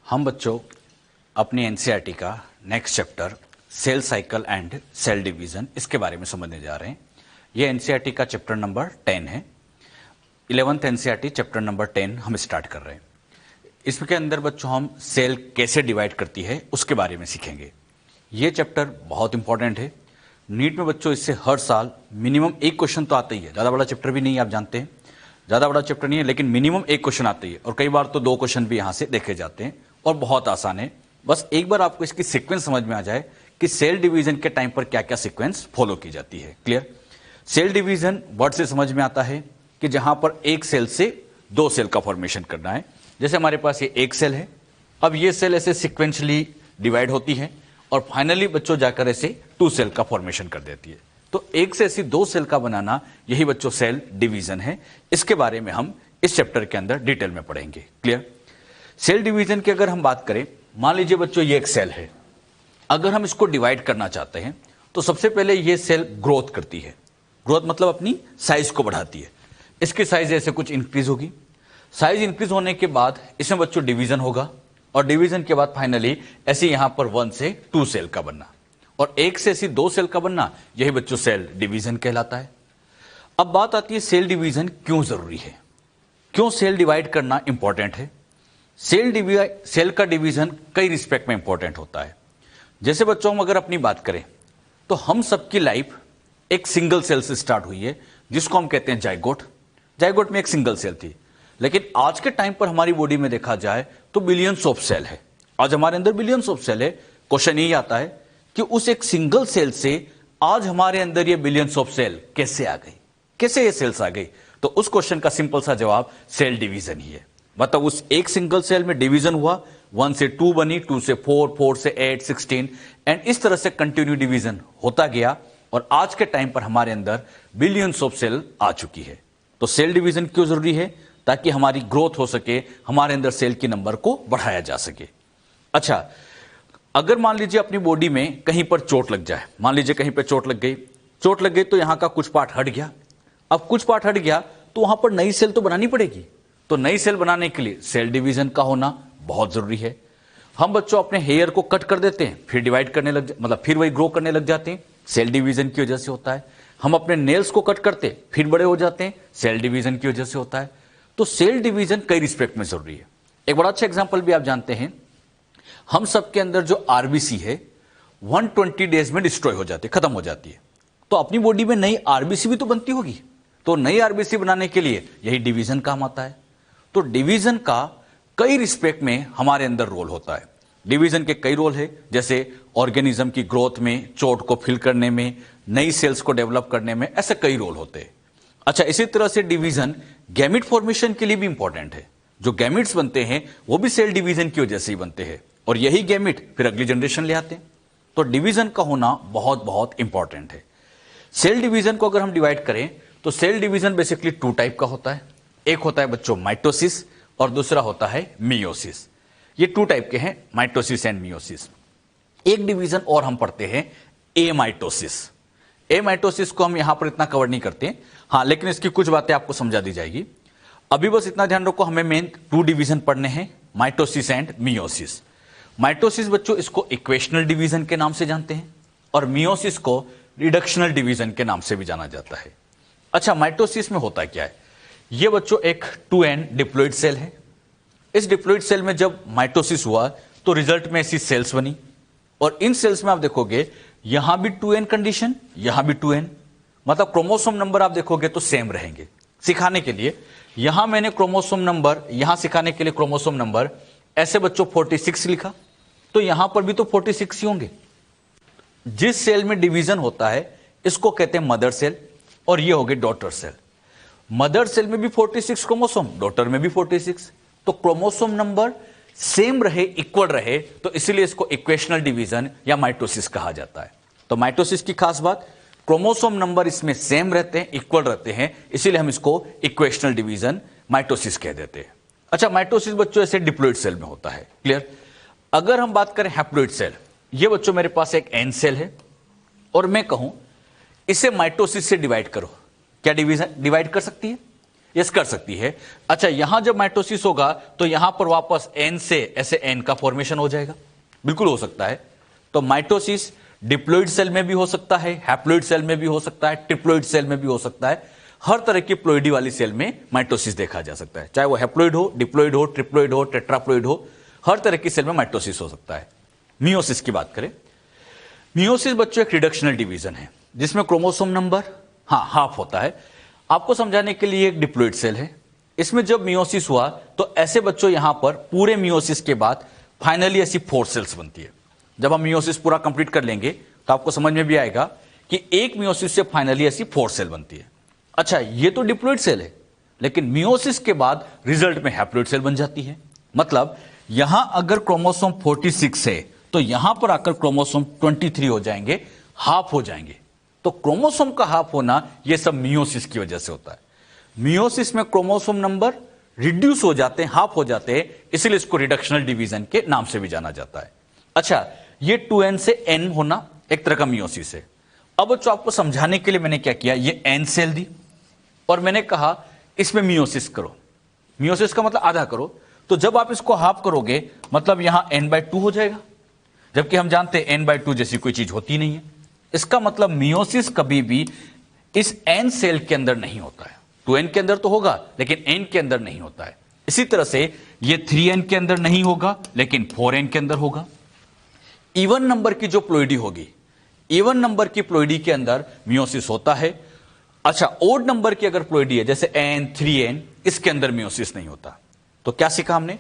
हम बच्चों अपनी एनसीईआरटी का next chapter cell cycle and cell division इसके बारे में समझने जा रहे हैं। ये एनसीईआरटी का चैप्टर नंबर 10 है। 11th एनसीईआरटी चैप्टर नंबर 10 हम स्टार्ट कर रहे हैं। इसके अंदर बच्चों हम सेल कैसे डिवाइड करती है उसके बारे में सीखेंगे। ये चैप्टर बहुत इंपॉर्टेंट है। नीट में बच्चों इससे हर साल मिनिमम एक क्वेश्चन तो आता ही है। ज़्यादा बड़ा चैप्टर भी नहीं है, आप जानते हैं ज़्यादा बड़ा चैप्टर नहीं है, लेकिन मिनिमम एक क्वेश्चन आता ही है और कई बार तो दो क्वेश्चन भी यहाँ से देखे जाते हैं और बहुत आसान है। बस एक बार आपको इसकी सीक्वेंस समझ में आ जाए कि सेल डिवीजन के टाइम पर क्या क्या सीक्वेंस फॉलो की जाती है। क्लियर? सेल डिवीजन वर्ड से समझ में आता है कि जहां पर एक सेल से दो सेल का फॉर्मेशन करना है। जैसे हमारे पास ये एक सेल है, अब ये सेल ऐसे सिक्वेंशली डिवाइड होती है और फाइनली बच्चों जाकर ऐसे टू सेल का फॉर्मेशन कर देती है। तो एक से ऐसी दो सेल का बनाना, यही बच्चों सेल डिवीजन है। इसके बारे में हम इस चैप्टर के अंदर डिटेल में पढ़ेंगे। क्लियर? सेल डिवीजन की अगर हम बात करें, मान लीजिए बच्चों ये एक सेल है, अगर हम इसको डिवाइड करना चाहते हैं तो सबसे पहले ये सेल ग्रोथ करती है। ग्रोथ मतलब अपनी साइज को बढ़ाती है। इसकी साइज ऐसे कुछ इंक्रीज होगी। साइज इंक्रीज होने के बाद इसमें बच्चों डिवीजन होगा और डिवीजन के बाद फाइनली ऐसे यहां पर 1 से 2 सेल का बनना और एक से ऐसी 2 सेल का बनना, यही बच्चों सेल डिवीजन कहलाता है। अब बात आती है सेल डिवीजन क्यों जरूरी है, क्यों सेल डिवाइड करना इंपॉर्टेंट है। सेल का डिवीजन कई रिस्पेक्ट में इंपॉर्टेंट होता है। जैसे बच्चों हम अगर अपनी बात करें तो हम सबकी लाइफ एक सिंगल सेल से स्टार्ट हुई है, जिसको हम कहते हैं जाइगोट। जाइगोट में एक सिंगल सेल थी, लेकिन आज के टाइम पर हमारी बॉडी में देखा जाए तो बिलियंस ऑफ सेल है। आज हमारे अंदर बिलियंस ऑफ सेल है। क्वेश्चन यही आता है कि उस एक सिंगल सेल से आज हमारे अंदर ये बिलियंस ऑफ सेल कैसे आ गई, कैसे ये सेल्स आ गई। तो उस क्वेश्चन का सिंपल सा जवाब सेल डिवीजन ही है। मतलब उस एक सिंगल सेल में डिवीजन हुआ, 1 से 2 बनी, 2 से 4, 4 से 8, 16 एंड इस तरह से कंटिन्यू डिवीजन होता गया और आज के टाइम पर हमारे अंदर बिलियंस ऑफ सेल आ चुकी है। तो सेल डिवीजन क्यों जरूरी है? ताकि हमारी ग्रोथ हो सके, हमारे अंदर सेल के नंबर को बढ़ाया जा सके। अच्छा, अगर मान लीजिए अपनी बॉडी में कहीं पर चोट लग जाए, मान लीजिए कहीं पर चोट लग गई तो यहां का कुछ पार्ट हट गया। अब कुछ पार्ट हट गया तो वहां पर नई सेल तो बनानी पड़ेगी। तो नई सेल बनाने के लिए सेल डिवीजन का होना बहुत जरूरी है। हम बच्चों अपने हेयर को कट कर देते हैं, फिर डिवाइड करने मतलब फिर वही ग्रो करने लग जाते हैं, सेल डिवीजन की वजह से होता है। हम अपने नेल्स को कट करते फिर बड़े हो जाते हैं, सेल डिवीजन की वजह से होता है। तो सेल डिवीजन कई रिस्पेक्ट में जरूरी है। एक बड़ा अच्छा एग्जांपल भी आप जानते हैं, हम सबके अंदर जो आरबीसी है 120 डेज में डिस्ट्रॉय हो जाती है, खत्म हो जाती है। तो अपनी बॉडी में नई आरबीसी भी तो बनती होगी। तो नई आरबीसी बनाने के लिए यही डिवीजन काम आता है। तो डिवीजन का कई रिस्पेक्ट में हमारे अंदर रोल होता है। डिवीजन के कई रोल है, जैसे ऑर्गेनिज्म की ग्रोथ में, चोट को फिल करने में, नई सेल्स को डेवलप करने में, ऐसे कई रोल होते हैं। अच्छा, इसी तरह से डिवीजन गैमिट फॉर्मेशन के लिए भी इंपॉर्टेंट है। जो गैमिट्स बनते हैं वो भी सेल डिवीजन की वजह से ही बनते हैं और यही गैमिट फिर अगली जनरेशन ले आते हैं। तो डिवीजन का होना बहुत बहुत इंपॉर्टेंट है। सेल डिवीजन को अगर हम डिवाइड करें तो सेल डिवीजन बेसिकली 2 टाइप का होता है। एक होता है बच्चों माइटोसिस और दूसरा होता है मियोसिस। ये 2 टाइप के हैं, माइटोसिस एंड मियोसिस। एक डिवीजन और हम पढ़ते हैं एमाइटोसिस। एमाइटोसिस को हम यहां पर इतना कवर नहीं करते, हां, लेकिन इसकी कुछ बातें आपको समझा दी जाएगी। अभी बस इतना ध्यान रखो, हमें मेन 2 डिवीजन पढ़ने हैं, माइटोसिस एंड मियोसिस। माइटोसिस बच्चों इसको इक्वेशनल डिवीजन के नाम से जानते हैं और मियोसिस को रिडक्शनल डिवीजन के नाम से भी जाना जाता है। अच्छा, माइटोसिस में होता क्या है? यह बच्चों एक 2n डिप्लॉइड सेल है। इस डिप्लॉइड सेल में जब माइटोसिस हुआ तो रिजल्ट में ऐसी सेल्स बनी और इन सेल्स में आप देखोगे यहां भी 2n कंडीशन, यहां भी 2n, मतलब क्रोमोसोम नंबर आप देखोगे तो सेम रहेंगे। सिखाने के लिए यहां मैंने क्रोमोसोम नंबर, यहां सिखाने के लिए क्रोमोसोम नंबर ऐसे बच्चों 46 लिखा, तो यहां पर भी तो 46 ही होंगे। जिस सेल में डिवीजन होता है इसको कहते हैं मदर सेल और ये हो गई डॉटर सेल। मदर सेल में भी 46 क्रोमोसोम, डॉटर में भी 46। तो क्रोमोसोम नंबर सेम रहे, इक्वल रहे, तो इसीलिए इसको इक्वेशनल डिवीजन या माइटोसिस कहा जाता है। तो माइटोसिस की खास बात, क्रोमोसोम नंबर इसमें सेम रहते हैं, इक्वल रहते हैं, इसीलिए हम इसको इक्वेशनल डिवीजन माइटोसिस कह देते हैं। अच्छा, माइटोसिस बच्चों ऐसे डिप्लॉइड सेल में होता है। क्लियर? अगर हम बात करें हैप्लॉइड सेल, ये बच्चों मेरे पास एक एन सेल है और मैं कहूं इसे माइटोसिस से डिवाइड करो, क्या डिवीजन डिवाइड कर सकती है? यस कर सकती है। अच्छा, यहां जब माइटोसिस होगा तो यहां पर वापस एन से ऐसे एन का फॉर्मेशन हो जाएगा, बिल्कुल हो सकता है। तो माइटोसिस डिप्लॉइड सेल में भी हो सकता है, हैप्लॉइड सेल में भी हो सकता है, ट्रिप्लॉइड सेल में भी हो सकता है। हर तरह की प्लॉइडी वाली सेल में माइटोसिस देखा जा सकता है, चाहे वो हैप्लॉइड हो, डिप्लॉइड हो, ट्रिप्लॉइड हो, टेट्राप्लॉइड हो, हर तरह की सेल में माइटोसिस हो सकता है। मियोसिस की बात करें, मियोसिस बच्चों एक रिडक्शनल डिवीजन है जिसमें क्रोमोसोम नंबर हाफ होता है। आपको समझाने के लिए एक डिप्लॉइड सेल है, इसमें जब मियोसिस हुआ तो ऐसे बच्चों यहां पर पूरे मियोसिस के बाद फाइनली ऐसी 4 सेल्स बनती है। जब हम मियोसिस पूरा कंप्लीट कर लेंगे तो आपको समझ में भी आएगा कि एक मियोसिस से फाइनली ऐसी 4 सेल बनती है। अच्छा, ये तो डिप्लॉइड सेल है, लेकिन मियोसिस के बाद रिजल्ट में हैप्लॉइड सेल बन जाती है। मतलब यहां अगर क्रोमोसोम 46 है तो यहां पर आकर क्रोमोसोम 23 हो जाएंगे, हाफ हो जाएंगे। तो क्रोमोसोम का हाफ होना यह सब मियोसिस की वजह से होता है। मियोसिस में क्रोमोसोम नंबर रिड्यूस हो जाते हैं, हाफ हो जाते हैं, इसलिए इसको रिडक्शनल डिवीजन के नाम से भी जाना जाता है। अच्छा, ये 2n से n होना एक तरह का मियोसिस है। अब जो आपको समझाने के लिए मैंने क्या किया, ये n सेल दी और मैंने कहा इसमें मियोसिस करो। मियोसिस का मतलब आधा करो, तो जब आप इसको हाफ करोगे मतलब यहां n/2 हो जाएगा, जबकि हम जानते हैं n/2 जैसी कोई चीज होती नहीं है। इसका मतलब मियोसिस कभी भी इस n सेल के अंदर नहीं होता है। 2n के अंदर तो होगा लेकिन n के अंदर नहीं होता है। इसी तरह से ये 3n के अंदर नहीं होगा लेकिन 4n के अंदर होगा। इवन नंबर की जो प्लॉइडी होगी, इवन नंबर की प्लॉइडी के अंदर मियोसिस होता है। अच्छा, ओड नंबर की अगर प्लॉइडी है जैसे n 3n, इसके अंदर मियोसिस नहीं होता। तो क्या सीखा हमने,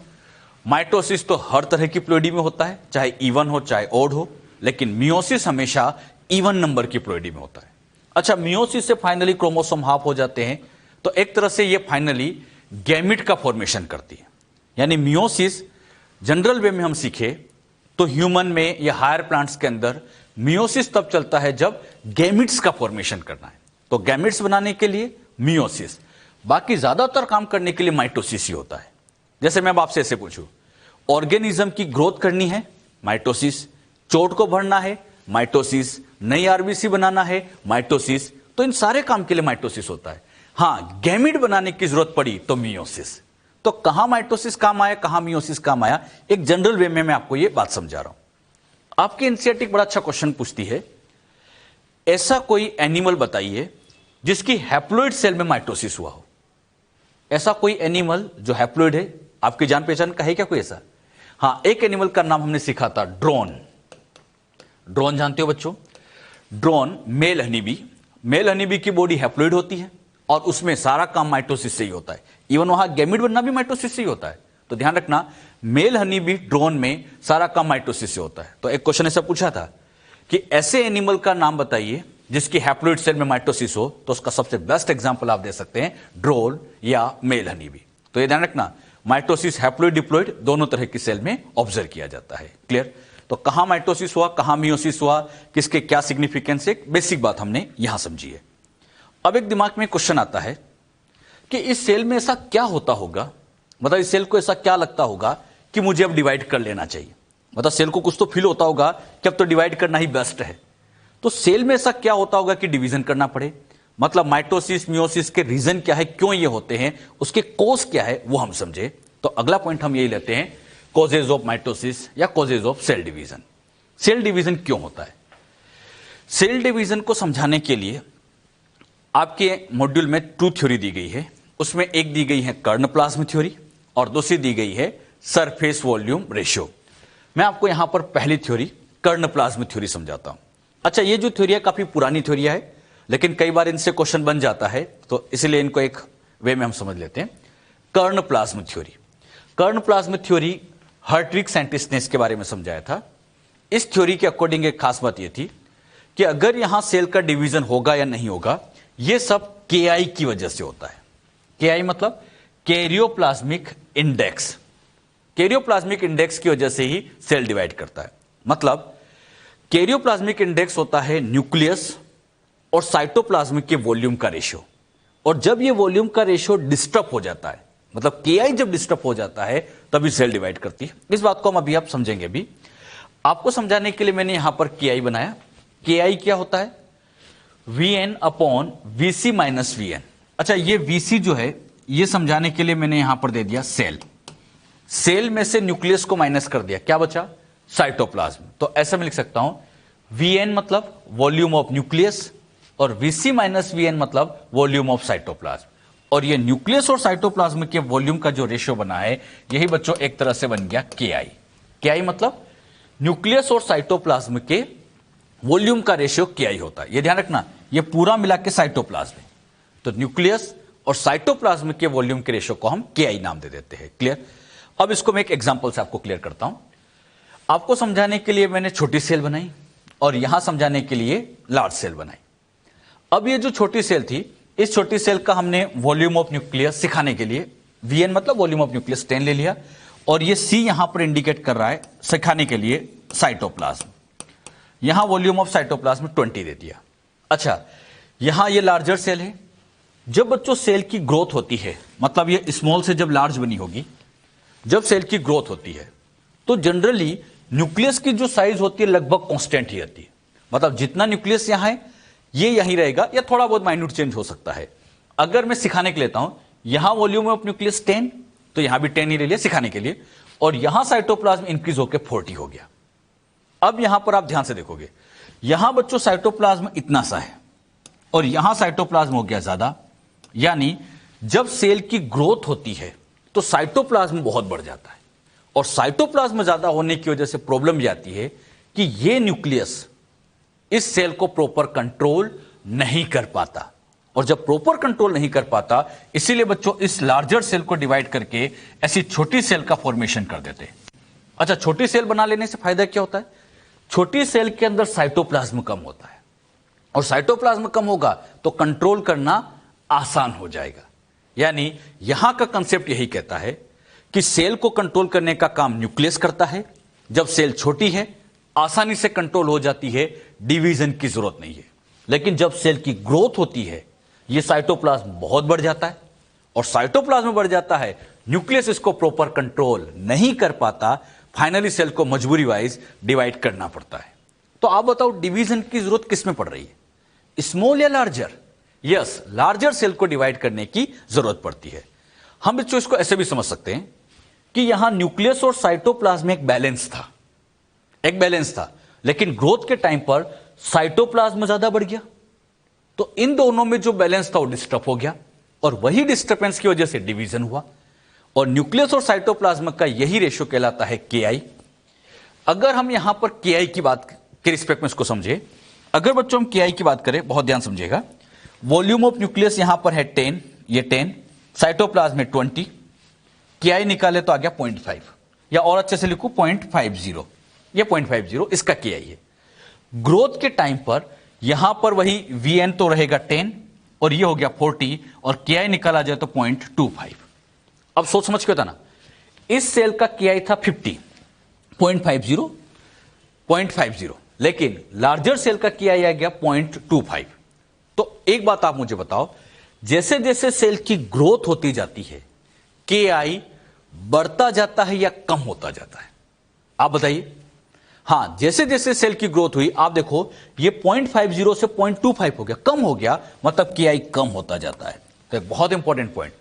माइटोसिस तो हर तरह की प्लॉइडी में होता है, चाहे इवन हो चाहे ओड हो, लेकिन मियोसिस हमेशा इवन नंबर की प्लॉइडी में होता है। अच्छा, मियोसिस से फाइनली क्रोमोसोम हाफ हो जाते हैं तो एक तरह से ये फाइनली गैमिट का फॉर्मेशन करती है। यानी मियोसिस जनरल वे में हम सीखे तो ह्यूमन में या हायर प्लांट्स के अंदर मियोसिस तब चलता है जब गैमिट्स का फॉर्मेशन करना है, तो गैमिट्स बनाने के लिए मियोसिस, बाकी ज्यादातर काम करने के लिए माइटोसिस ही होता है। जैसे मैं अब आपसे ऐसे पूछूं, ऑर्गेनिज्म की ग्रोथ करनी है, माइटोसिस, चोट को भरना है, माइटोसिस, नई आरबीसी बनाना है, माइटोसिस, तो इन सारे काम के लिए माइटोसिस होता है। हां, गैमिट बनाने की जरूरत पड़ी तो मियोसिस। तो कहां माइटोसिस काम आया, कहां मियोसिस काम आया, एक जनरल वे में मैं आपको यह बात समझा रहा हूं। आपकी एनसीईआरटी बड़ा अच्छा क्वेश्चन पूछती है, ऐसा कोई एनिमल बताइए जिसकी हैप्लॉइड सेल में माइटोसिस हुआ हो। ऐसा कोई एनिमल जो हैप्लॉइड है, आपकी जान पहचान का है क्या कोई ऐसा? हां, एक एनिमल का नाम हमने सीखा था, ड्रोन। ड्रोन जानते हो बच्चों? Drone male honeybee, male honeybee की बॉडी हैप्लॉइड होती है और उसमें सारा काम माइटोसिस से ही होता है। इवन वहां गैमिट बनना भी माइटोसिस से ही होता है। तो ध्यान रखना, मेल हनीबी ड्रोन में सारा काम माइटोसिस से होता है। तो एक क्वेश्चन ऐसा पूछा था कि ऐसे एनिमल का नाम बताइए जिसकी हैप्लॉइड सेल में माइटोसिस हो, तो उसका सबसे बेस्ट एग्जांपल आप दे सकते हैं ड्रोन या मेल हनीबी। तो ये ध्यान रखना, माइटोसिस हैप्लॉइड डिप्लॉइड दोनों तरह की सेल में ऑब्जर्व किया जाता है। क्लियर? तो कहां माइटोसिस हुआ, कहां मियोसिस हुआ, किसके क्या सिग्निफिकेंस, एक बेसिक बात हमने यहां समझी है। अब एक दिमाग में क्वेश्चन आता है कि इस सेल में ऐसा क्या होता होगा, मतलब इस सेल को ऐसा क्या लगता होगा कि मुझे अब डिवाइड कर लेना चाहिए। मतलब सेल को कुछ तो फील होता होगा कि अब तो डिवाइड करना ही बेस्ट है। तो सेल में ऐसा क्या होता होगा कि डिवीजन करना पड़े, मतलब माइटोसिस मियोसिस के रीजन क्या है, क्यों ये होते हैं, उसके कोज क्या है, वो हम समझे। तो अगला पॉइंट हम यही लेते हैं, कॉजेज ऑफ माइटोसिस या causes of cell division. Cell division क्यों होता है? सेल डिवीजन को समझाने के लिए आपके मॉड्यूल में 2 थ्योरी दी गई है। उसमें एक दी गई है कर्ण प्लाज्म थ्योरी और दूसरी दी गई है सरफेस वॉल्यूम रेशियो। मैं आपको यहां पर पहली थ्योरी कर्ण प्लाज्म थ्योरी समझाता हूं। अच्छा, ये जो थ्योरी है काफी पुरानी थ्योरी है, लेकिन कई बार इनसे क्वेश्चन बन जाता है, तो इसलिए इनको एक वे में हम समझ लेते हैं। कर्ण प्लाज्म थ्योरी, कर्ण प्लाज्म थ्योरी हर्ट्विग साइंटिस्ट ने इसके बारे में समझाया था। इस थ्योरी के अकॉर्डिंग एक खास बात यह थी कि अगर यहां सेल का डिवीजन होगा या नहीं होगा, यह सब KI की वजह से होता है। KI मतलब कैरियोप्लाज्मिक इंडेक्स, कैरियोप्लाज्मिक इंडेक्स की वजह से ही सेल डिवाइड करता है। मतलब कैरियोप्लाज्मिक इंडेक्स होता है न्यूक्लियस और साइटोप्लाज्मिक के वॉल्यूम का रेशियो, और जब ये वॉल्यूम का रेशियो डिस्टर्ब हो जाता है, मतलब KI जब डिस्टर्ब हो जाता है तभी सेल डिवाइड करती है। इस बात को हम अभी आप समझेंगे। भी आपको समझाने के लिए मैंने यहां पर KI बनाया। KI क्या होता है? VN upon VC minus VN। अच्छा, ये VC जो है ये समझाने के लिए मैंने यहां पर दे दिया सेल। सेल में से न्यूक्लियस को माइनस कर दिया, क्या बचा? साइटोप्लाज्म। तो ऐसा मैं लिख सकता हूं Vn मतलब वॉल्यूम ऑफ न्यूक्लियस और Vc माइनस Vn मतलब वॉल्यूम ऑफ साइटोप्लाज्म। और ये न्यूक्लियस और साइटोप्लाज्म के वॉल्यूम का जो रेशियो बना है, यही बच्चों एक तरह से बन गया Ki। Ki मतलब न्यूक्लियस और साइटोप्लाज्म के वॉल्यूम का रेशियो Ki होता है। ये ध्यान रखना, ये पूरा मिला के साइटोप्लाज्म है, तो न्यूक्लियस और साइटोप्लाज्म के वॉल्यूम के रेशियो को हम Ki नाम दे देते हैं। क्लियर? अब इसको मैं एक एग्जांपल से आपको क्लियर करता हूं। आपको समझाने के लिए मैंने छोटी सेल बनाई और यहां समझाने के लिए लार्ज सेल बनाई। अब ये जो छोटी सेल थी, इस छोटी सेल का हमने वॉल्यूम ऑफ न्यूक्लियस सिखाने के लिए Vn मतलब वॉल्यूम ऑफ न्यूक्लियस 10 ले लिया, और ये C यहां पर इंडिकेट कर रहा है सिखाने के लिए साइटोप्लाज्म। यहां वॉल्यूम ऑफ साइटोप्लाज्म 20 दे दिया। अच्छा, यहां ये लार्जर सेल है। जब बच्चों सेल की ग्रोथ होती है, मतलब ये स्मॉल से जब लार्ज बनी होगी, जब सेल की ग्रोथ होती है तो जनरली न्यूक्लियस की जो साइज होती है लगभग कांस्टेंट ही रहती है। मतलब जितना न्यूक्लियस यहां है ये यहीं रहेगा, या थोड़ा बहुत माइन्यूट चेंज हो सकता है। अगर मैं सिखाने के लेता हूं यहां वॉल्यूम ऑफ न्यूक्लियस 10, तो यहां भी 10 ही ले लिया सिखाने के लिए, और यहां साइटोप्लाज्म इंक्रीज होकर 40 हो गया। अब यहां पर आप ध्यान से देखोगे, यहां बच्चों साइटोप्लाज्म इतना सा है और यहां साइटोप्लाज्म हो गया ज्यादा, यानी जब सेल की ग्रोथ होती है तो साइटोप्लाज्म बहुत बढ़ जाता है, और साइटोप्लाज्म ज्यादा होने की वजह से प्रॉब्लम ये आती है कि ये न्यूक्लियस इस सेल को प्रॉपर कंट्रोल नहीं कर पाता, और जब प्रॉपर कंट्रोल नहीं कर पाता, इसीलिए बच्चों इस लार्जर सेल को डिवाइड करके ऐसी छोटी सेल का फॉर्मेशन कर देते हैं। अच्छा, छोटी सेल बना लेने से फायदा क्या होता है? छोटी सेल के अंदर साइटोप्लाज्म कम होता है, और साइटोप्लाज्म कम होगा तो कंट्रोल करना आसान हो जाएगा। यानी यहां का कंसेप्ट यही कहता है कि सेल को कंट्रोल करने का काम न्यूक्लियस करता है। जब सेल छोटी है आसानी से कंट्रोल हो जाती है, डिवीजन की जरूरत नहीं है। लेकिन जब सेल की ग्रोथ होती है, यह साइटोप्लाज्म बहुत बढ़ जाता है, और साइटोप्लाज्म बढ़ जाता है, न्यूक्लियस इसको प्रॉपर कंट्रोल नहीं कर पाता, फाइनली सेल को मजबूरी वाइज डिवाइड करना पड़ता है। तो आप बताओ डिवीजन की जरूरत किस में पड़ रही है, स्मॉल या लार्जर? यस, लार्जर सेल को डिवाइड करने की जरूरत पड़ती है। हम बच्चों इसको ऐसे भी समझ सकते हैं कि यहां न्यूक्लियस और साइटोप्लाज्म में एक बैलेंस था, लेकिन ग्रोथ के टाइम पर साइटोप्लाज्म ज्यादा बढ़ गया, तो इन दोनों में जो बैलेंस था वो डिस्टर्ब हो गया, और वही डिस्टर्बेंस की वजह से डिवीजन हुआ। और न्यूक्लियस और साइटोप्लाज्म का यही रेशियो कहलाता है Ki। अगर हम यहां पर Ki की बात के रिस्पेक्ट में इसको समझे, अगर बच्चों हम Ki की बात करें, बहुत ध्यान समझिएगा, वॉल्यूम ऑफ न्यूक्लियस यहां पर है 10, ये 10, साइटोप्लाज्म में 20, Ki निकाले तो आ गया 0.5, या और अच्छे से लिखूं 0.50, ये 0.50 इसका Ki है। ग्रोथ के टाइम पर यहां पर वही Vn तो रहेगा 10 और ये हो गया 40, और Ki निकाला जाए तो 0.25। अब सोच समझ के होता ना, इस सेल का Ki था 50, 0.50, लेकिन लार्जर सेल का Ki आ गया 0.25। तो एक बात आप मुझे बताओ, जैसे जैसे सेल की ग्रोथ होती जाती है Ki बढ़ता जाता है या कम होता जाता है? आप बताइए। हां, जैसे जैसे सेल की ग्रोथ हुई, आप देखो ये 0.50 से 0.25 हो गया, कम हो गया, मतलब Ki कम होता जाता है। तो एक बहुत इंपॉर्टेंट पॉइंट,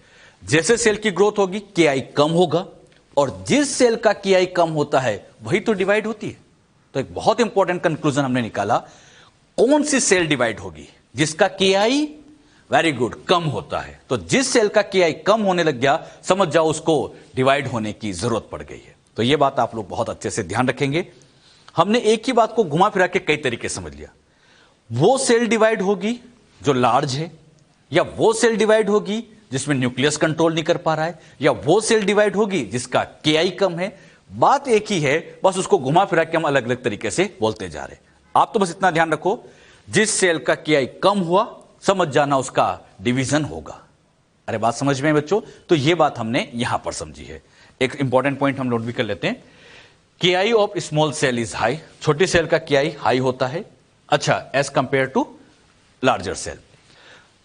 जैसे सेल की ग्रोथ होगी Ki कम होगा, और जिस सेल का Ki कम होता है वही तो डिवाइड होती है। तो एक बहुत इंपॉर्टेंट कंक्लूजन हमने निकाला, कौन सी सेल डिवाइड होगी? जिसका Ki वेरी गुड कम होता है। तो जिस सेल का Ki कम होने लग गया, समझ जाओ उसको डिवाइड होने की जरूरत पड़ गई है। तो यह बात आप लोग बहुत अच्छे से ध्यान रखेंगे। हमने एक ही बात को घुमा फिरा के कई तरीके समझ लिया। वो सेल डिवाइड होगी जो लार्ज है, या वो सेल डिवाइड होगी जिसमें न्यूक्लियस कंट्रोल नहीं कर पा रहा है, या वो सेल डिवाइड होगी जिसका Ki कम है। बात एक ही है, बस उसको घुमा फिरा के हम अलग अलग तरीके से बोलते जा रहे हैं। आप तो बस इतना ध्यान रखो, जिस सेल का Ki कम हुआ समझ जाना उसका डिवीजन होगा। अरे बात समझ में बच्चों? तो यह बात हमने यहां पर समझी है। एक इंपॉर्टेंट पॉइंट हम नोट भी कर लेते हैं, Ki of small cell is high, छोटी सेल का Ki हाई होता है, अच्छा, as compare to larger cell.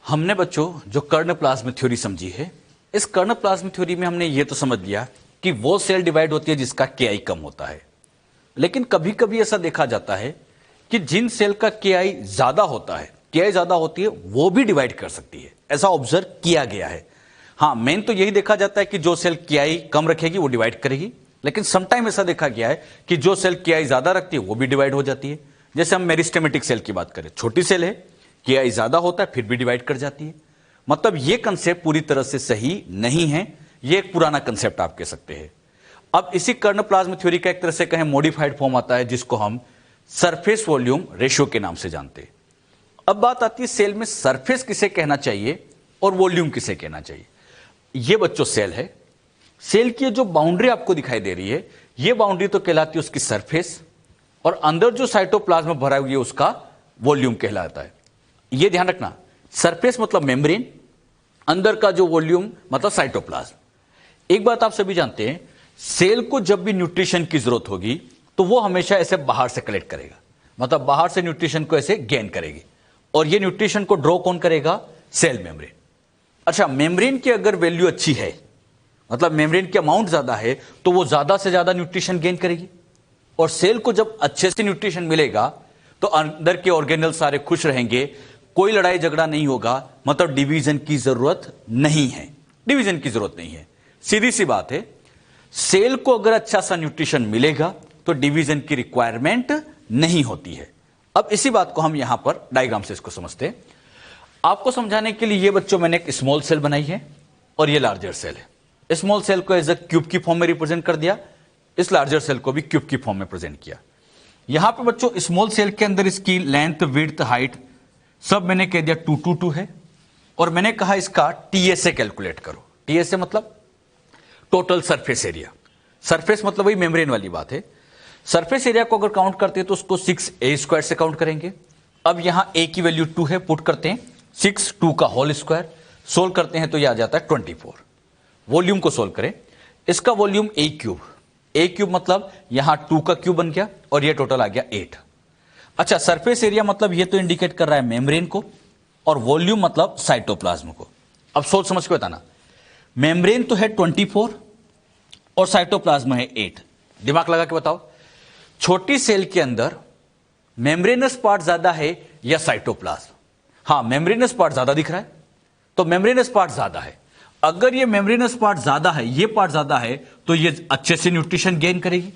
हमने बच्चों जो कर्णप्लाज्म थ्योरी समझी है, इस कर्णप्लाज्म थ्योरी में हमने ये तो समझ लिया कि वो सेल डिवाइड होती है जिसका Ki कम होता है। लेकिन कभी कभी ऐसा देखा जाता है कि जिन सेल का Ki ज्यादा होता है, Ki ज्यादा होती है, वो भी डिवाइड कर सकती है, ऐसा ऑब्जर्व किया गया है। हाँ, मेन तो यही देखा जाता है कि जो सेल KI कम रखेगी वो डिवाइड करेगी, लेकिन समटाइम ऐसा देखा गया है कि जो सेल KI ज्यादा रखती है वो भी डिवाइड हो जाती है। जैसे हम मेरिस्टेमेटिक सेल की बात करें, छोटी सेल है, KI ज्यादा होता है फिर भी डिवाइड कर जाती है। मतलब ये कंसेप्ट पूरी तरह से सही नहीं है, ये एक पुराना कंसेप्ट आप कह सकते हैं। अब इसी कर्णप्लाज्म थ्योरी का एक तरह से कहें मॉडिफाइड फॉर्म आता है, जिसको हम सरफेस वॉल्यूम रेशियो के नाम से जानते हैं। अब बात आती है सेल में सरफेस किसे कहना चाहिए और वॉल्यूम किसे कहना चाहिए। ये बच्चों सेल है, सेल की जो बाउंड्री आपको दिखाई दे रही है, ये बाउंड्री तो कहलाती है उसकी सरफेस, और अंदर जो साइटोप्लाज्म भरा हुआ है उसका वॉल्यूम कहलाता है। ये ध्यान रखना, सरफेस मतलब मेम्ब्रेन, अंदर का जो वॉल्यूम मतलब साइटोप्लाज्म। एक बात आप सभी जानते हैं, सेल को जब भी न्यूट्रिशन की जरूरत होगी तो वो हमेशा ऐसे बाहर से कलेक्ट करेगा, मतलब बाहर से न्यूट्रिशन को ऐसे गेन करेगी, और ये न्यूट्रिशन को ड्रॉ कौन करेगा? Cell membrane. अच्छा, मेम्ब्रेन की अगर वैल्यू अच्छी है, मतलब मेम्ब्रेन की अमाउंट ज्यादा है, तो वो ज्यादा से ज्यादा न्यूट्रिशन गेन करेगी, और सेल को जब अच्छे से न्यूट्रिशन मिलेगा तो अंदर के ऑर्गेनल सारे खुश रहेंगे, कोई लड़ाई झगड़ा नहीं होगा, मतलब डिवीजन की जरूरत नहीं है, डिवीजन की जरूरत नहीं है। सीधी सी बात है, सेल को अगर अच्छा सा न्यूट्रिशन मिलेगा तो डिवीजन की रिक्वायरमेंट नहीं होती है। अब इसी बात को हम यहां पर डायग्राम से इसको समझते हैं। आपको समझाने के लिए ये बच्चों मैंने एक स्मॉल सेल बनाई है और ये लार्जर सेल है। स्मॉल सेल को एज अ क्यूब की फॉर्म में रिप्रेजेंट कर दिया, इस लार्जर सेल को भी क्यूब की फॉर्म में प्रेजेंट किया। यहां पे बच्चों स्मॉल सेल के अंदर इसकी लेंथ, विड्थ, हाइट सब मैंने कह दिया 2 to 2 है, और मैंने कहा इसका TSA कैलकुलेट करो। TSA मतलब टोटल सरफेस एरिया। सरफेस मतलब वही मेम्ब्रेन वाली बात है। सरफेस एरिया को अगर काउंट करते हैं तो उसको 6a² से काउंट करेंगे। अब यहां a की वैल्यू 2 है, पुट करते हैं 6, 2 का होल स्क्वायर, सोल्व करते हैं तो यह आ जाता है 24। वॉल्यूम को सोल्व करें, इसका वॉल्यूम a³ मतलब यहां 2 का क्यूब बन गया, और यह टोटल आ गया 8। अच्छा, सरफेस एरिया मतलब ये तो इंडिकेट कर रहा है मेम्ब्रेन को, और वॉल्यूम मतलब साइटोप्लाज्म को। अब सोच समझ के बताना, मेम्ब्रेन तो है 24 और साइटोप्लाज्म है 8। दिमाग लगा के बताओ, छोटी सेल के अंदर मेम्ब्रेनस पार्ट ज्यादा है या साइटोप्लाज्म? हां, मेम्ब्रेनस पार्ट ज्यादा दिख रहा है, तो मेम्ब्रेनस पार्ट ज्यादा है। अगर ये मेम्ब्रेनस पार्ट ज्यादा है, ये पार्ट ज्यादा है, तो ये अच्छे से न्यूट्रिशन गेन करेगी,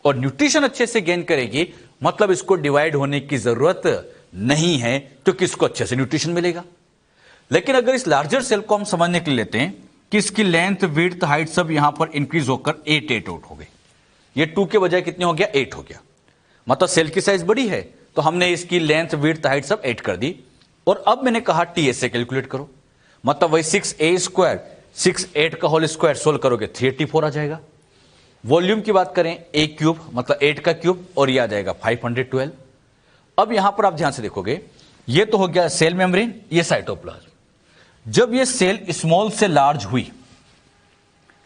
और न्यूट्रिशन अच्छे से गेन करेगी मतलब इसको डिवाइड होने की जरूरत नहीं है, क्योंकि इसको अच्छे से न्यूट्रिशन मिलेगा। लेकिन अगर इस लार्जर सेल को हम समझने के लिए लेते हैं कि इसकी लेंथ, विड्थ, हाइट सब यहां पर इंक्रीज होकर 8 हो गई, ये 2 के बजाय कितने हो गया? 8 हो गया, मतलब सेल की साइज बड़ी है, तो हमने इसकी लेंथ, विड्थ, हाइट सब 8 कर दी। और अब मैंने कहा TSA कैलकुलेट करो, मतलब वही 6a², 6 8 का होल स्क्वायर, सोल्व करोगे 384 आ जाएगा। वॉल्यूम की बात करें a³ मतलब 8 का क्यूब, और ये आ जाएगा 512। अब यहां पर आप ध्यान से देखोगे, ये तो हो गया सेल मेम्ब्रेन, ये साइटोप्लाज्म। जब ये सेल स्मॉल से लार्ज हुई,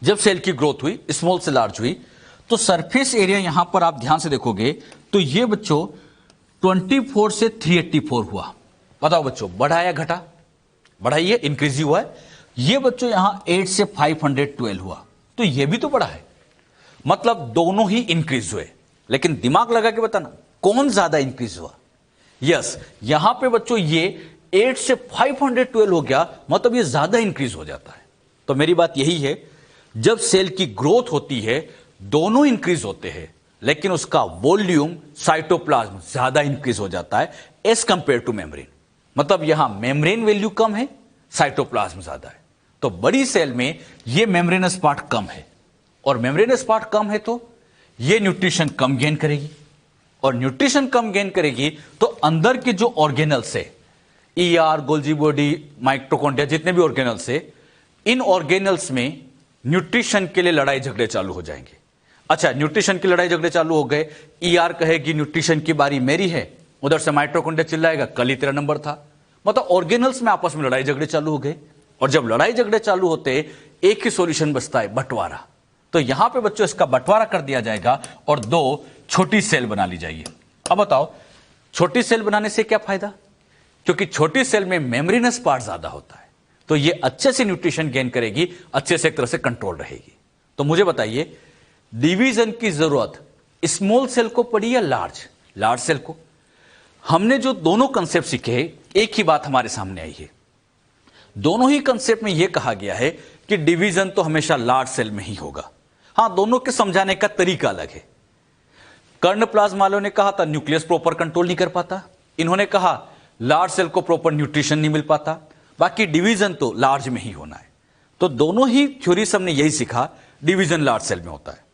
जब सेल की ग्रोथ हुई, स्मॉल से लार्ज हुई, तो सरफेस एरिया यहां पर आप ध्यान से देखोगे तो ये बच्चों 24 से 384 हुआ। बताओ बच्चों, बढ़ा या घटा? बढ़ाइए, इंक्रीज हुआ है। ये बच्चों यहां 8 से 512 हुआ, तो ये भी तो बढ़ा है, मतलब दोनों ही इंक्रीज हुए। लेकिन दिमाग लगा के बताना, कौन ज्यादा इंक्रीज हुआ? यस, यहां पे बच्चों ये 8 से 512 हो गया, मतलब ये ज्यादा इंक्रीज हो जाता है। तो मेरी बात यही है, जब सेल की ग्रोथ होती है दोनों इंक्रीज होते हैं, लेकिन उसका वॉल्यूम, साइटोप्लाज्म ज्यादा इंक्रीज हो जाता है एज कंपेयर टू मेम्ब्रेन। मतलब यहां मेम्ब्रेन वैल्यू कम है, साइटोप्लाज्म ज्यादा है। तो बड़ी सेल में ये मेम्ब्रेनस पार्ट कम है, और मेम्ब्रेनस पार्ट कम है तो ये न्यूट्रिशन कम गेन करेगी, और न्यूट्रिशन कम गेन करेगी तो अंदर के जो ऑर्गेनल्स है, ER, गोल्जी बॉडी, माइटोकॉन्ड्रिया, जितने भी ऑर्गेनल्स है, इन ऑर्गेनल्स में न्यूट्रिशन के लिए लड़ाई झगड़े चालू हो जाएंगे। अच्छा, न्यूट्रिशन की लड़ाई झगड़े चालू हो गए, ER कहेगी न्यूट्रिशन की बारी मेरी है, उधर से माइटोकॉन्ड्रिया चिल्लाएगा कल ही तेरा नंबर था। मतलब ऑर्गेनल्स में आपस में लड़ाई झगड़े चालू हो गए, और जब लड़ाई झगड़े चालू होते एक ही सॉल्यूशन बचता है, बंटवारा। तो यहां पे बच्चों इसका बंटवारा कर दिया जाएगा और 2 छोटी सेल बना ली जाएगी। अब बताओ, छोटी सेल बनाने से क्या फायदा? क्योंकि छोटी सेल में मेम्ब्रेनस पार्ट ज्यादा होता है, तो ये अच्छे से न्यूट्रिशन गेन करेगी, अच्छे से एक तरह से कंट्रोल रहेगी। तो मुझे बताइए, डिवीजन की जरूरत स्मॉल सेल को पड़ी या लार्ज सेल को? हमने जो दोनों कंसेप्ट सीखे, एक ही बात हमारे सामने आई है, दोनों ही कंसेप्ट में यह कहा गया है कि डिवीजन तो हमेशा लार्ज सेल में ही होगा। हां, दोनों के समझाने का तरीका अलग है। कर्ण प्लाज्मा वालों ने कहा था न्यूक्लियस प्रॉपर कंट्रोल नहीं कर पाता, इन्होंने कहा लार्ज सेल को प्रॉपर न्यूट्रिशन नहीं मिल पाता, बाकी डिवीजन तो लार्ज में ही होना है। तो दोनों ही थ्योरी हमने यही सीखा, डिवीजन लार्ज सेल में होता है।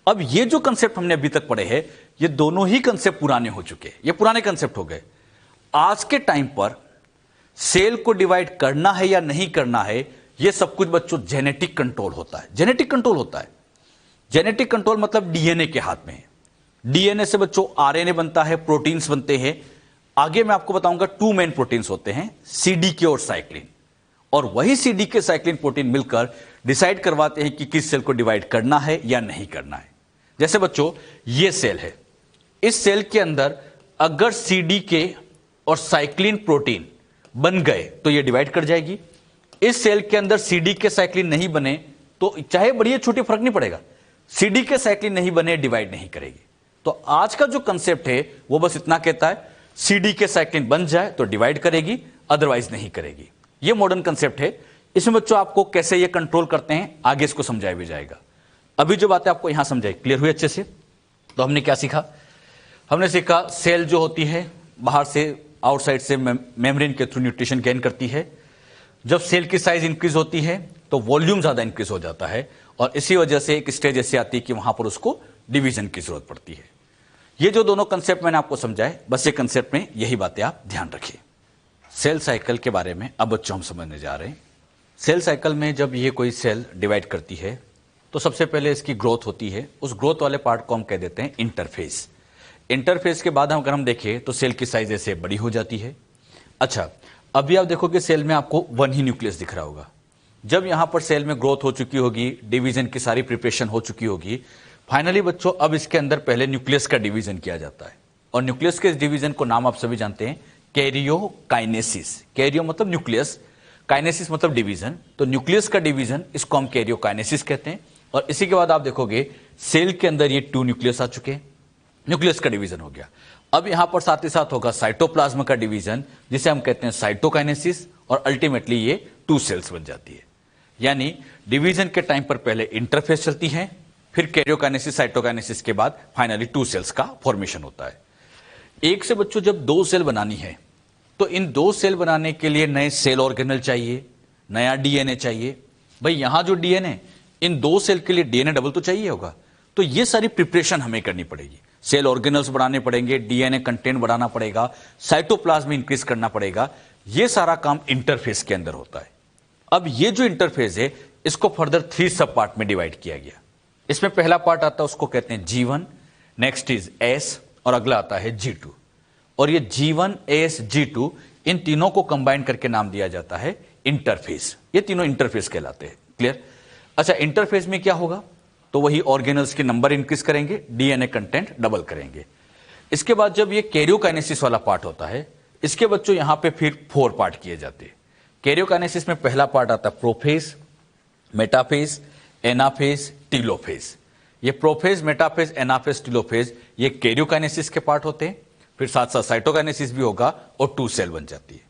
अब ये जो कंसेप्ट हमने अभी तक पढ़े हैं, ये दोनों ही कंसेप्ट पुराने हो चुके हैं, ये पुराने कंसेप्ट हो गए। आज के टाइम पर सेल को डिवाइड करना है या नहीं करना है, ये सब कुछ बच्चों जेनेटिक कंट्रोल होता है। जेनेटिक कंट्रोल होता है। जेनेटिक कंट्रोल मतलब डीएनए के हाथ में है। डीएनए से बच्चों आरएनए बनता है, प्रोटीन्स बनते हैं। आगे मैं आपको बताऊंगा 2 मेन प्रोटीन्स होते हैं, सीडीके और साइक्लिन, और वही सीडीके साइक्लिन प्रोटीन मिलकर डिसाइड करवाते हैं कि किस सेल को डिवाइड करना है या नहीं करना है। जैसे बच्चों ये सेल है, इस सेल के अंदर अगर सीडीके और साइक्लिन प्रोटीन बन गए तो ये डिवाइड कर जाएगी। इस सेल के अंदर सीडीके साइक्लिन नहीं बने तो चाहे बड़ी छोटी फर्क नहीं पड़ेगा, सीडीके साइक्लिन नहीं बने डिवाइड नहीं करेगी। तो आज का जो कंसेप्ट है वो बस इतना कहता है सीडीके साइक्लिन बन जाए तो डिवाइड करेगी, अदरवाइज नहीं करेगी। ये मॉडर्न कंसेप्ट है। इसमें बच्चों आपको कैसे ये कंट्रोल करते हैं आगे इसको समझाया भी जाएगा। अभी जो बातें आपको यहां समझाई क्लियर हुई अच्छे से? तो हमने क्या सीखा? हमने सीखा सेल जो होती है बाहर से आउटसाइड से मेम्ब्रेन के थ्रू न्यूट्रिशन गेन करती है। जब सेल की साइज इंक्रीज होती है तो वॉल्यूम ज्यादा इंक्रीज हो जाता है, और इसी वजह से एक स्टेज ऐसी आती है कि वहां पर उसको डिवीजन की जरूरत पड़ती है। ये जो दोनों कंसेप्ट मैंने आपको समझाए, बस ये कंसेप्ट में यही बातें आप ध्यान रखिए। सेल साइकिल के बारे में अब बच्चों हम समझने जा रहे हैं। सेल साइकिल में जब ये कोई सेल डिवाइड करती है तो सबसे पहले इसकी ग्रोथ होती है। उस ग्रोथ वाले पार्ट को हम कह देते हैं इंटरफेस। इंटरफेस के बाद अगर हम देखें तो सेल की साइज ऐसे बड़ी हो जाती है। अच्छा, अभी आप देखोगे सेल में आपको 1 ही न्यूक्लियस दिख रहा होगा। जब यहां पर सेल में ग्रोथ हो चुकी होगी, डिवीजन की सारी प्रिपरेशन हो चुकी होगी, फाइनली बच्चों अब इसके अंदर पहले न्यूक्लियस का डिवीजन किया जाता है। और न्यूक्लियस के इस डिवीजन को नाम आप सभी जानते हैं, कैरियोकाइनेसिस। कैरियो मतलब न्यूक्लियस, काइनेसिस मतलब डिवीजन। तो न्यूक्लियस का डिवीजन इसको हम कैरियोकाइनेसिस कहते हैं। और इसी के बाद आप देखोगे सेल के अंदर ये 2 न्यूक्लियस आ चुके हैं, न्यूक्लियस का डिवीजन हो गया। अब यहां पर साथ ही साथ होगा साइटोप्लाज्म का डिवीजन, जिसे हम कहते हैं साइटोकाइनेसिस, और अल्टीमेटली ये 2 सेल्स बन जाती है। यानी डिवीजन के टाइम पर पहले इंटरफेस चलती है, फिर कैरियोकाइनेसिस साइटोकाइनेसिस के बाद फाइनली 2 सेल्स का फॉर्मेशन होता है। एक से बच्चों जब 2 सेल बनानी है तो इन 2 सेल बनाने के लिए नए सेल ऑर्गेनल चाहिए, नया डीएनए चाहिए। भाई यहां जो डीएनए, इन 2 सेल के लिए डीएनए डबल तो चाहिए होगा। तो ये सारी प्रिपरेशन हमें करनी पड़ेगी। सेल ऑर्गेनल्स बढ़ाने पड़ेंगे, डीएनए कंटेंट बढ़ाना पड़ेगा, साइटोप्लाज्म इंक्रीज करना पड़ेगा। ये सारा काम इंटरफेस के अंदर होता है। अब ये जो इंटरफेस है इसको फर्दर 3 सब पार्ट में डिवाइड किया गया। इसमें पहला पार्ट आता है उसको कहते हैं G1, नेक्स्ट इज S, और अगला आता है G2। और ये G1, S, G2 इन तीनों को कंबाइन करके नाम दिया जाता है इंटरफेस। ये तीनों इंटरफेस कहलाते हैं। क्लियर? अच्छा, इंटरफेस में क्या होगा? तो वही ऑर्गेनल्स के नंबर इंक्रीज करेंगे, डीएनए कंटेंट डबल करेंगे। इसके बाद जब ये कैरियोकाइनेसिस वाला पार्ट होता है, इसके बच्चों यहां पे फिर 4 पार्ट किए जाते हैं। कैरियोकाइनेसिस में पहला पार्ट आता है प्रोफेज, मेटाफेज, एनाफेज, टीलोफेज। ये प्रोफेज, मेटाफेज, एनाफेज, टीलोफेज ये कैरियोकाइनेसिस के पार्ट होते हैं। फिर साथ साथ साइटोकाइनेसिस भी होगा और 2 सेल बन जाती है।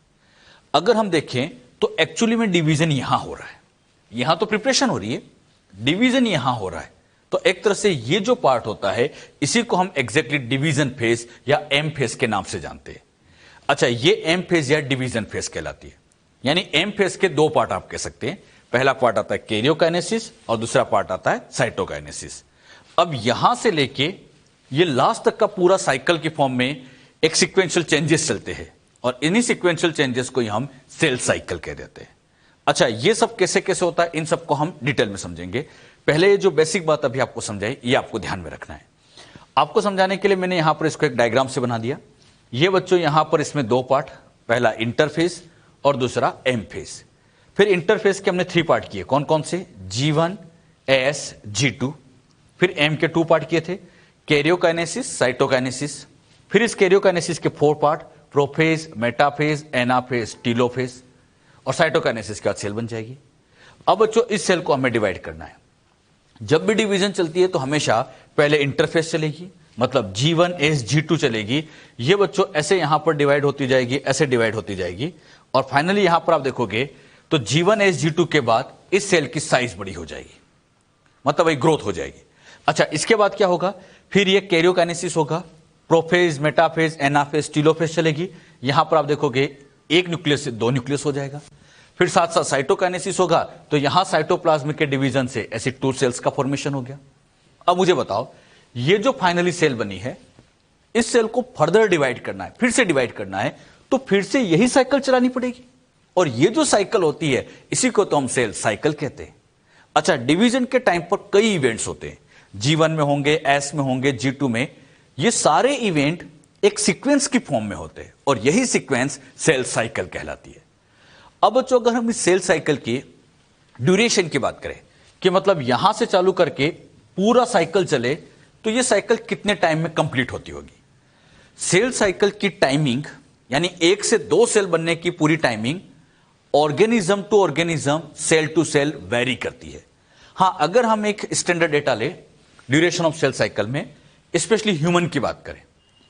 अगर हम देखें तो एक्चुअली में डिवीजन यहां हो रहा है, यहां तो प्रिपरेशन हो रही है, डिवीजन यहां हो रहा है। तो एक तरह से ये जो पार्ट होता है इसी को हम एग्जैक्टली डिवीजन फेज या एम फेज के नाम से जानते हैं। अच्छा, ये एम फेज या डिवीजन फेज कहलाती है। यानी एम फेज के 2 पार्ट आप कह सकते हैं। पहला पार्ट आता है कैरियोकाइनेसिस और दूसरा पार्ट आता है साइटोकाइनेसिस। अब यहां से लेके ये लास्ट तक का पूरा साइकिल की फॉर्म में एक सीक्वेंशियल चेंजेस चलते हैं, और इन्हीं सीक्वेंशियल चेंजेस को हम सेल साइकिल कह देते हैं। अच्छा, ये सब कैसे कैसे होता है इन सबको हम डिटेल में समझेंगे। पहले ये जो बेसिक बात अभी आपको समझाई ये आपको ध्यान में रखना है। आपको समझाने के लिए मैंने यहां पर इसको एक डायग्राम से बना दिया। ये बच्चों यहां पर इसमें 2 पार्ट, पहला इंटरफेस और दूसरा एम फेस। फिर इंटरफेस के हमने 3 पार्ट किए, कौन कौन से? G1, S, G2। फिर एम के 2 पार्ट किए थे, कैरियोकाइनेसिस, साइटोकाइनेसिस। फिर इस कैरियोकाइनेसिस के 4 part, prophase, metaphase, anaphase, telophase, और साइटोकाइनेसिस के बाद सेल बन जाएगी। अब बच्चों इस सेल को हमें डिवाइड करना है। जब भी डिवीजन चलती है तो हमेशा पहले इंटरफेस चलेगी, मतलब G1, S, G2 चलेगी। ये बच्चों ऐसे यहां पर डिवाइड होती जाएगी, ऐसे डिवाइड होती जाएगी, और फाइनली यहां पर आप देखोगे तो G1S G2 के बाद इस सेल की साइज बड़ी हो जाएगी, मतलब वही ग्रोथ हो जाएगी। अच्छा, इसके बाद क्या होगा, फिर ये कैरियोकाइनेसिस होगा, प्रोफेज, मेटाफेज, एनाफेज, टीलोफेज चलेगी। यहां पर आप देखोगे एक न्यूक्लियस से 2 न्यूक्लियस हो जाएगा। फिर साथ साथ साइटोकाइनेसिस होगा, तो यहां साइटोप्लाज्म के डिवीजन से ऐसे 2 सेल्स का फॉर्मेशन हो गया। अब मुझे बताओ, ये जो फाइनली सेल बनी है, इस सेल को फर्दर डिवाइड करना है, फिर से डिवाइड करना है, तो फिर से यही साइकिल चलानी पड़ेगी। और ये जो साइकिल होती है, इसी को तो हम सेल साइकिल कहते हैं। अच्छा, डिवीजन के टाइम पर कई इवेंट्स होते हैं, G1 में होंगे, S में होंगे, G2 में। ये सारे इवेंट एक सीक्वेंस की फॉर्म में होते हैं और यही सीक्वेंस सेल साइकिल कहलाती है। अब बच्चों, अगर हम इस सेल साइकिल की ड्यूरेशन की बात करें कि मतलब यहां से चालू करके पूरा साइकिल चले, तो ये साइकिल कितने टाइम में कंप्लीट होती होगी। सेल साइकिल की टाइमिंग, यानी 1 से 2 सेल बनने की पूरी timing, organism to organism, cell to cell vary करती है। हां, अगर हम एक स्टैंडर्ड डेटा ले ड्यूरेशन ऑफ सेल साइकिल में, स्पेशली ह्यूमन की बात करें,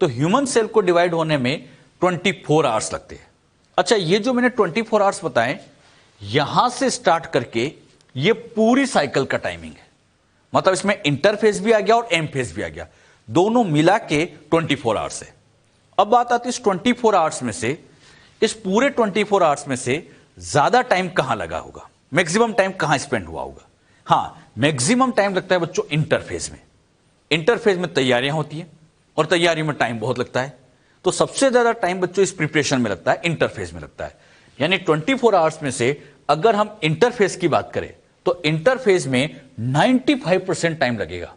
तो ह्यूमन सेल को डिवाइड होने में 24 आवर्स लगते हैं। अच्छा, ये जो मैंने 24 आवर्स बताएं, यहां से स्टार्ट करके ये पूरी साइकिल का टाइमिंग है, मतलब इसमें इंटरफेज भी आ गया और एम फेज भी आ गया, दोनों मिला के 24 आवर्स है। अब बात आती है इस 24 आवर्स में से, इस पूरे 24 आवर्स में से ज्यादा टाइम कहां लगा होगा, मैक्सिमम टाइम कहां स्पेंड हुआ होगा। हां, मैक्सिमम टाइम लगता है बच्चों इंटरफेज में। इंटरफेज में तैयारियां होती हैं और तैयारी में टाइम बहुत लगता है, तो सबसे ज्यादा टाइम बच्चों इस प्रिपरेशन में लगता है, इंटरफेज में लगता है। यानी 24 आवर्स में से अगर हम इंटरफेज की बात करें, तो इंटरफेज में 95% टाइम लगेगा।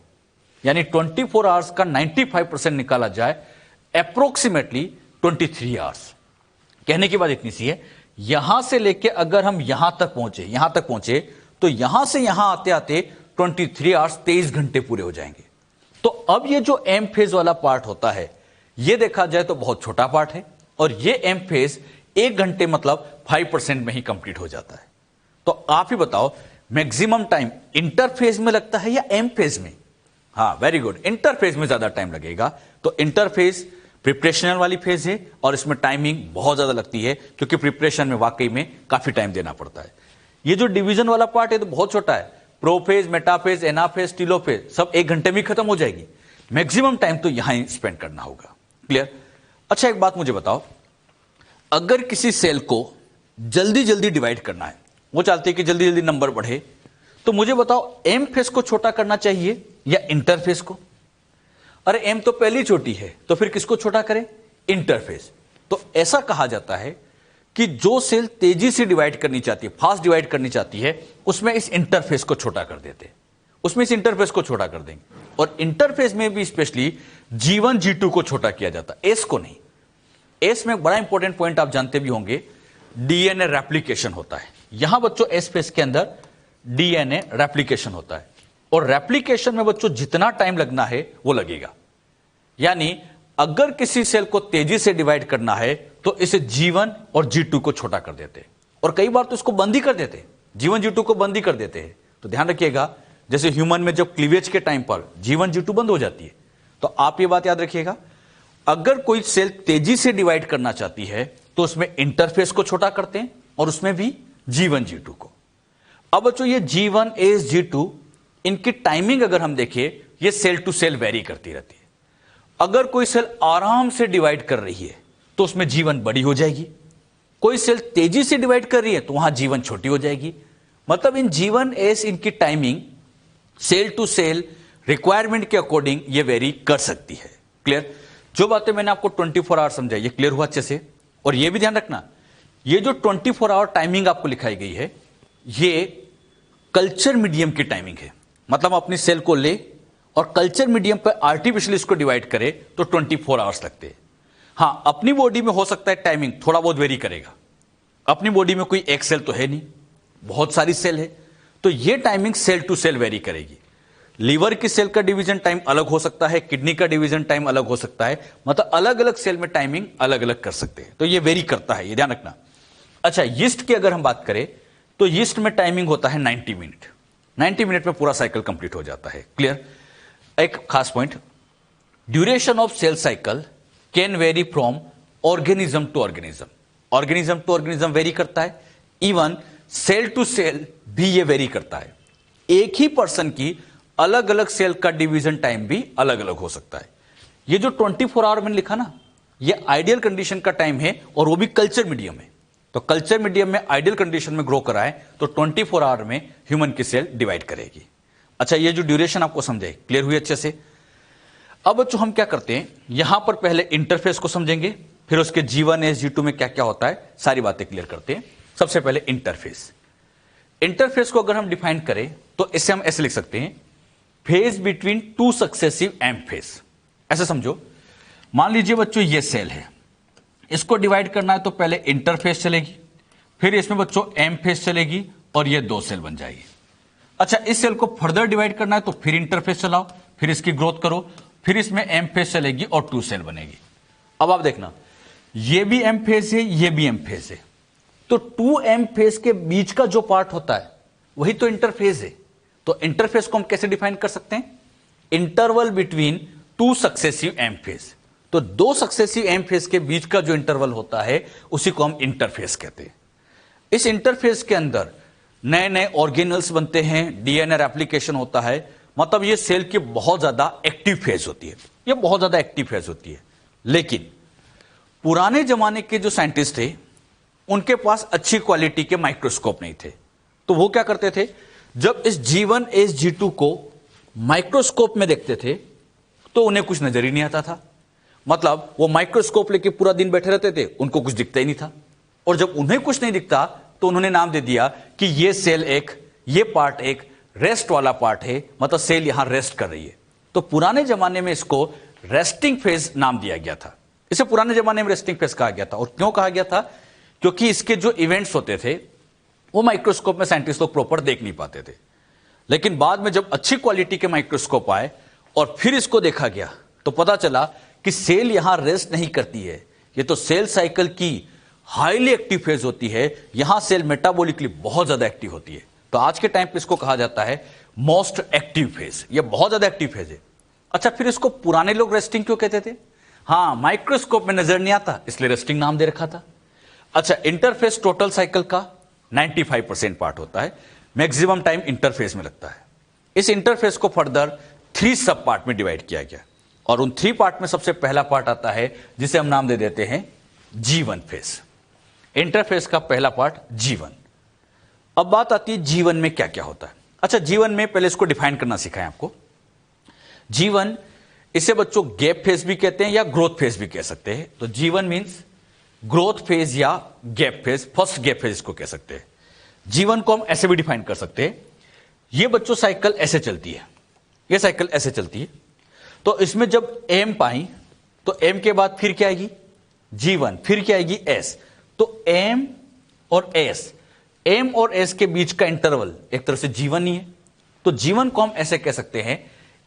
यानी 24 आवर्स का 95% निकाला जाए, अप्रोक्सीमेटली 23 आवर्स। कहने की बात इतनी सी है, यहां से लेके अगर हम यहां तक पहुंचे, तो यहां से यहां आते आते 23 आवर्स, 23 घंटे पूरे हो जाएंगे। तो अब ये जो एम फेज वाला पार्ट होता है, ये देखा जाए तो बहुत छोटा पार्ट है, और ये एम फेज 1 घंटे मतलब 5% में ही कंप्लीट हो जाता है। तो आप ही बताओ, मैक्सिमम टाइम इंटरफेज में लगता है या एम फेज में। हाँ, वेरी गुड, इंटरफेज में ज्यादा टाइम लगेगा। तो इंटरफेज प्रिपरेशनल वाली फेज है और इसमें टाइमिंग बहुत ज्यादा लगती है, क्योंकि प्रिपरेशन में वाकई में काफी टाइम देना पड़ता है। ये जो डिवीजन वाला पार्ट है तो बहुत छोटा है, प्रोफेज, मेटाफेज, एनाफेज, टीलोफेज सब 1 घंटे में खत्म हो जाएगी। मैक्सिमम टाइम तो यहां ही स्पेंड करना होगा। क्लियर। अच्छा, एक बात मुझे बताओ, अगर किसी सेल को जल्दी जल्दी डिवाइड करना है, वो चाहते हैं कि जल्दी जल्दी नंबर बढ़े, तो मुझे बताओ एम फेज को छोटा करना चाहिए या इंटरफेज को। अरे एम तो पहले ही छोटी है, तो फिर किसको छोटा करें, इंटरफेज। तो ऐसा कहा जाता है कि जो सेल तेजी से डिवाइड करनी चाहती है, फास्ट डिवाइड करनी चाहती है, उसमें इस इंटरफेस को छोटा कर देते हैं, उसमें इस इंटरफेस को छोटा कर देंगे। और इंटरफेस में भी स्पेशली G1 G2 को छोटा किया जाता है, एस को नहीं। एस में बड़ा इंपॉर्टेंट पॉइंट आप जानते भी होंगे, डीएनए रेप्लिकेशन होता है। यहां बच्चों एस फेज के अंदर डीएनए रेप्लिकेशन होता है, और रेप्लिकेशन में बच्चों जितना टाइम लगना है वो लगेगा। यानी अगर किसी सेल को तेजी से डिवाइड करना है, तो इसे G1 और G2 को छोटा कर देते हैं, और कई बार तो इसको बंद ही कर देते हैं, G1 G2 को बंद ही कर देते हैं। तो ध्यान रखिएगा, जैसे ह्यूमन में जब क्लीवेज के टाइम पर G1 G2 बंद हो जाती है, तो आप ये बात याद रखिएगा, अगर कोई सेल तेजी से डिवाइड करना चाहती है, तो उसमें इंटरफेस को छोटा करते हैं और उसमें भी G1 G2 को। अब बच्चों ये G1 G2 इनकी टाइमिंग अगर हम देखें, ये सेल टू सेल वेरी करती रहती है। अगर कोई सेल आराम से डिवाइड कर रही है, तो उसमें G1 बड़ी हो जाएगी। कोई सेल तेजी से डिवाइड कर रही है, तो वहां G1 छोटी हो जाएगी। मतलब इन G1 S इनकी timing cell to cell requirement के अकॉर्डिंग ये वेरी कर सकती है। क्लियर। जो बातें मैंने आपको 24 आवर समझाई, ये क्लियर हुआ अच्छे से। और ये भी ध्यान रखना, ये जो 24 आवर टाइमिंग आपको लिखाई गई है, ये कल्चर मीडियम की टाइमिंग है। मतलब अपनी सेल को ले और कल्चर मीडियम पर आर्टिफिशियल इसको डिवाइड करे, तो 24 आवर्स लगते हैं। हां, अपनी बॉडी में हो सकता है टाइमिंग थोड़ा बहुत वेरी करेगा। अपनी बॉडी में कोई एक सेल तो है नहीं, बहुत सारी सेल है, तो ये timing cell to cell vary करेगी। लीवर की सेल का डिवीजन टाइम अलग हो सकता है, किडनी का डिवीजन टाइम अलग हो सकता है, मतलब अलग अलग सेल में टाइमिंग अलग अलग कर सकते हैं, तो ये वेरी करता है, ये ध्यान रखना। अच्छा, यीस्ट की अगर हम बात करें, तो यीस्ट में टाइमिंग होता है 90 मिनट। 90 मिनट में पूरा साइकिल कंप्लीट हो जाता है। क्लियर। एक खास point, duration of cell cycle can vary from organism to organism. Organism to organism vary करता है, इवन सेल टू सेल भी ये वेरी करता है। एक ही पर्सन की अलग अलग सेल का डिवीजन टाइम भी अलग अलग हो सकता है। ये जो 24 आवर मैंने लिखा ना, ये आइडियल कंडीशन का टाइम है और वो भी कल्चर मीडियम में। तो कल्चर मीडियम में आइडियल कंडीशन में ग्रो कराए तो 24 आवर में ह्यूमन की सेल डिवाइड करेगी। अच्छा, ये जो ड्यूरेशन आपको समझे, क्लियर हुई अच्छे से। अब बच्चों हम क्या करते हैं, यहां पर पहले इंटरफेस को समझेंगे, फिर उसके G1 S G2 में क्या क्या होता है, सारी बातें क्लियर करते हैं। सबसे पहले इंटरफेस। इंटरफेस को अगर हम डिफाइन करें तो इसे हम ऐसे लिख सकते हैं, phase between two successive M phase. ऐसे समझो, मान लीजिए बच्चों ये सेल है, इसको डिवाइड करना है तो पहले इंटरफेस चलेगी, फिर इसमें बच्चों एम फेज चलेगी और ये दो सेल बन जाएगी। अच्छा, इस सेल को फर्दर डिवाइड करना है तो फिर इंटरफेस चलाओ, फिर इसकी ग्रोथ करो, फिर इसमें एम फेज चलेगी और टू सेल बनेगी। अब आप देखना, ये भी एम फेज है, ये भी एम फेज है, तो टू एम फेज के बीच का जो पार्ट होता है वही तो इंटरफेज है। तो इंटरफेस को हम कैसे डिफाइन कर सकते हैं, interval between two successive M phase. तो दो सक्सेसिव एम फेज के बीच का जो इंटरवल होता है उसी को हम इंटरफेस कहते हैं। इस इंटरफेस के अंदर नए नए ऑर्गेनल्स बनते हैं, डीएनए रेप्लिकेशन होता है, मतलब ये सेल की बहुत ज्यादा एक्टिव फेज होती है, ये बहुत ज्यादा एक्टिव फेज होती है। लेकिन पुराने जमाने के जो साइंटिस्ट थे उनके पास अच्छी क्वालिटी के माइक्रोस्कोप नहीं थे, तो वो क्या करते थे, जब इस G1 S G2 को माइक्रोस्कोप में देखते थे तो उन्हें कुछ नजर ही नहीं आता था। मतलब वो माइक्रोस्कोप लेके पूरा दिन बैठे रहते थे, उनको कुछ दिखता ही नहीं था। और जब उन्हें कुछ नहीं दिखता तो उन्होंने नाम दे दिया कि ये सेल एक, ये पार्ट एक रेस्ट वाला पार्ट है, मतलब सेल यहां रेस्ट कर रही है। तो पुराने जमाने में इसको रेस्टिंग फेज नाम दिया गया था, इसे पुराने जमाने में रेस्टिंग फेज कहा गया था। और क्यों कहा गया था, क्योंकि इसके जो इवेंट्स होते थे वो माइक्रोस्कोप में साइंटिस्ट लोग प्रॉपर देख नहीं पाते थे। लेकिन बाद में जब अच्छी क्वालिटी के माइक्रोस्कोप आए और फिर इसको देखा गया तो पता चला कि सेल यहां रेस्ट नहीं करती है, ये तो सेल साइकिल की हाईली एक्टिव फेज होती है, यहां सेल मेटाबॉलिकली बहुत ज्यादा एक्टिव होती है। तो आज के टाइम पे इसको कहा जाता है मोस्ट एक्टिव फेज, ये बहुत ज्यादा एक्टिव फेज है। अच्छा, फिर इसको पुराने लोग रेस्टिंग क्यों कहते थे, हाँ माइक्रोस्कोप में नजर नहीं आता इसलिए रेस्टिंग नाम दे रखा था। अच्छा, इंटरफेस टोटल साइकिल का 95% पार्ट होता है, मैक्सिमम टाइम इंटरफेस में लगता है। इस इंटरफेस को फर्दर 3 सब पार्ट में डिवाइड किया गया और उन 3 पार्ट में सबसे पहला पार्ट आता है जिसे हम नाम दे देते हैं G1 फेज। इंटरफेस का पहला पार्ट G1। अब बात आती है G1 में क्या क्या होता है। अच्छा, G1 में पहले इसको डिफाइन करना सिखाएं आपको। G1 इसे बच्चों गैप फेज भी कहते हैं या ग्रोथ फेज भी कह सकते हैं। तो G1 मींस ग्रोथ फेज या gap phase, first gap phase इसको कह सकते हैं। G1 को हम ऐसे भी डिफाइन कर सकते हैं, ये बच्चों साइकिल ऐसे चलती है, ये साइकिल ऐसे चलती है। तो इसमें जब M पाई तो M के बाद फिर क्या आएगी G1, फिर क्या आएगी S। तो M और S के बीच का इंटरवल एक तरह से G1 ही है। तो G1 को हम ऐसे कह सकते हैं,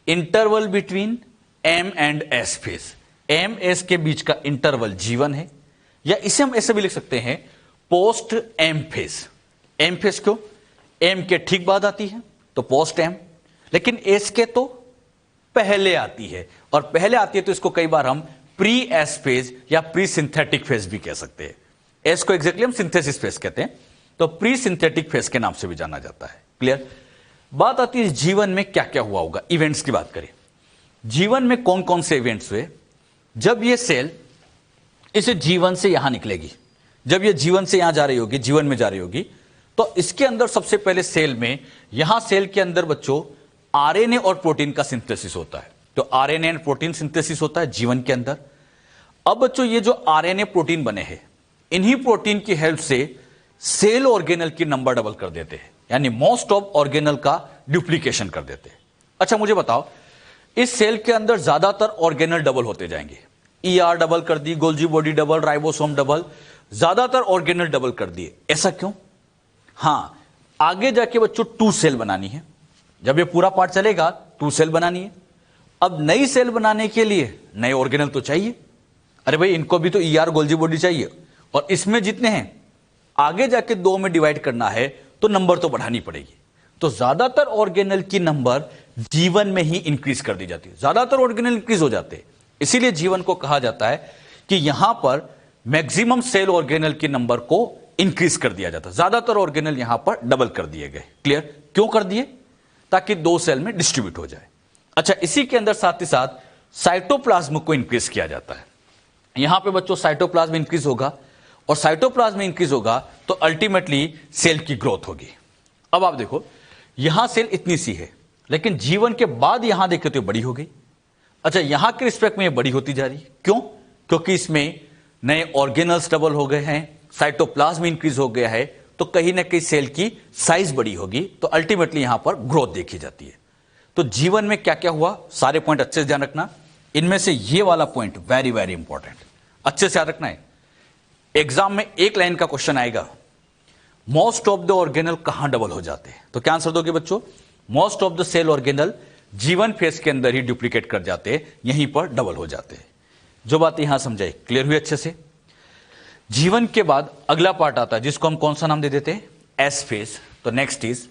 interval between M and S phase. M S के बीच का इंटरवल G1 है, या इसे हम ऐसे भी लिख सकते हैं post M phase. M phase क्यों, M के ठीक बाद आती है तो पोस्ट M, लेकिन S के तो पहले आती है, और पहले आती है तो इसको कई बार हम प्री एस फेज या प्री सिंथेटिक फेज भी कह सकते हैं। एस को एग्जैक्टली हम सिंथेसिस फेज कहते हैं, तो प्री सिंथेटिक फेज के नाम से भी जाना जाता है। क्लियर। बात आती है जीवन में क्या क्या हुआ होगा, इवेंट्स की बात करें। जीवन में कौन कौन से इवेंट्स हुए, जब ये सेल इसे जीवन से यहां निकलेगी, जब ये जीवन से यहां जा रही होगी, जीवन में जा रही होगी, तो इसके अंदर सबसे पहले सेल में, यहां सेल के अंदर बच्चों आरएनए और प्रोटीन का सिंथेसिस होता है। तो आरएनए एंड प्रोटीन सिंथेसिस होता है जीवन के अंदर। अब बच्चों ये जो आरएनए प्रोटीन बने हैं, इन्हीं प्रोटीन की हेल्प से सेल ऑर्गेनल की नंबर डबल कर देते हैं, यानी मोस्ट ऑफ ऑर्गेनल का डुप्लीकेशन कर देते हैं। अच्छा मुझे बताओ, इस सेल के अंदर ज्यादातर ऑर्गेनल डबल होते जाएंगे, ईआर डबल कर दी, Golgi body double, ribosome double, ज्यादातर ऑर्गेनल डबल कर दिए। ऐसा क्यों? हां, आगे जाके बच्चों 2 सेल बनानी है। जब ये पूरा पार्ट चलेगा 2 सेल बनानी है। अब नई सेल बनाने के लिए नए ऑर्गेनल तो चाहिए। अरे भाई इनको भी तो ईआर गोल्जी बॉडी चाहिए, और इसमें जितने हैं आगे जाके 2 में डिवाइड करना है तो नंबर तो बढ़ानी पड़ेगी। तो ज्यादातर ऑर्गेनल की नंबर जीवन में ही इंक्रीज कर दी जाती है, ज्यादातर ऑर्गेनल इंक्रीज हो जाते हैं। इसीलिए जीवन को कहा जाता है कि यहां पर मैक्सिमम सेल ऑर्गेनल की नंबर को इंक्रीज कर दिया जाता है। ज्यादातर ऑर्गेनल यहां पर डबल कर दिए गए। क्लियर? क्यों कर दिए? ताकि 2 सेल में डिस्ट्रीब्यूट हो जाए। अच्छा, इसी के अंदर साथ ही साथ साइटोप्लाज्म को इंक्रीज किया जाता है। यहां पे बच्चों साइटोप्लाज्म इंक्रीज होगा, और साइटोप्लाज्म इंक्रीज होगा तो अल्टीमेटली सेल की ग्रोथ होगी। अब आप देखो, यहां सेल इतनी सी है, लेकिन जीवन के बाद यहां देखे तो बड़ी हो गई। अच्छा, यहां के रिस्पेक्ट में ये बड़ी होती जा रही है। क्यों? क्योंकि इसमें नए ऑर्गेनल्स डबल हो गए हैं, साइटोप्लाज्म इंक्रीज हो गया है, तो कहीं ना कहीं सेल की साइज बड़ी होगी, तो अल्टीमेटली यहां पर ग्रोथ देखी जाती है। तो जीवन में क्या क्या हुआ, सारे पॉइंट अच्छे से ध्यान रखना। इनमें से ये वाला पॉइंट वेरी वेरी इंपॉर्टेंट, अच्छे से याद रखना है। एग्जाम में एक लाइन का क्वेश्चन आएगा, मोस्ट ऑफ द ऑर्गेनल कहां डबल हो जाते हैं? तो क्या आंसर दोगे बच्चों? Most of the cell organelle जीवन फेज के अंदर ही डुप्लीकेट कर जाते हैं, यहीं पर डबल हो जाते हैं। जो बात यहां समझाई, क्लियर हुई अच्छे से? जीवन के बाद अगला पार्ट आता है जिसको हम कौन सा नाम दे देते हैं? S phase. तो नेक्स्ट इज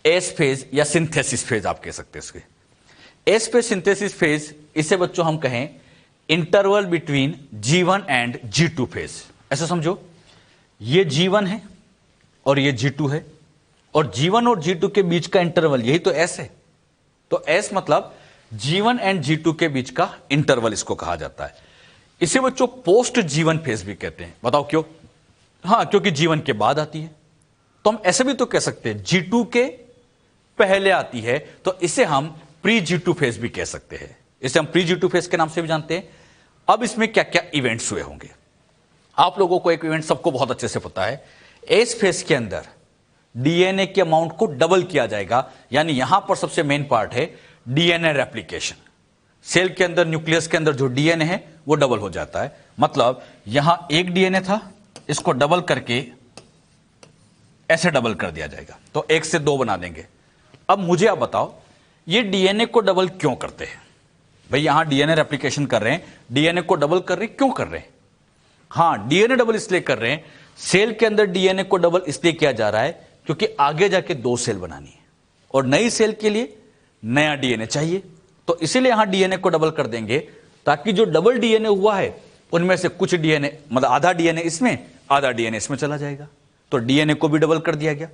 एस फेज या सिंथेसिस फेज आप कह सकते हैं इसके। एस फेज, सिंथेसिस फेज, इसे बच्चों हम कहें interval between G1 and G2 phase. ऐसा समझो, ये G1 है और ये G2 है, और G1 और G2 के बीच का इंटरवल यही तो S है। तो S मतलब G1 एंड G2 के बीच का इंटरवल इसको कहा जाता है। इसे बच्चों पोस्ट G1 फेज भी कहते हैं। बताओ क्यों? हाँ, क्योंकि G1 के बाद आती है। तो हम ऐसे भी तो कह सकते हैं G2 के पहले आती है, तो इसे हम प्री G2 फेज भी कह सकते हैं। इसे हम प्री G2 फेज के नाम से भी जानते हैं। अब इसमें क्या क्या इवेंट्स हुए होंगे? आप लोगों को एक इवेंट सबको बहुत अच्छे से पता है, एस फेज के अंदर डीएनए के अमाउंट को डबल किया जाएगा, यानी यहां पर सबसे मेन पार्ट है डीएनए रेप्लिकेशन। सेल के अंदर, न्यूक्लियस के अंदर जो डीएनए है वो डबल हो जाता है। मतलब यहां एक डीएनए था, इसको डबल करके ऐसे डबल कर दिया जाएगा, तो 1 से 2 बना देंगे। अब मुझे आप बताओ, ये डीएनए को डबल क्यों करते हैं? भाई यहां डीएनए रेप्लिकेशन कर रहे हैं, डीएनए को डबल कर रहे हैं, क्यों कर रहे हैं? हां, डीएनए डबल इसलिए कर रहे हैं, सेल के अंदर डीएनए को डबल इसलिए किया जा रहा है क्योंकि आगे जाके 2 सेल बनानी है, और नई सेल के लिए नया डीएनए चाहिए। तो इसीलिए यहां डीएनए को डबल कर देंगे, ताकि जो डबल डीएनए हुआ है उनमें से कुछ डीएनए, मतलब आधा डीएनए इसमें, आधा डीएनए इसमें चला जाएगा। तो डीएनए को भी डबल कर दिया गया।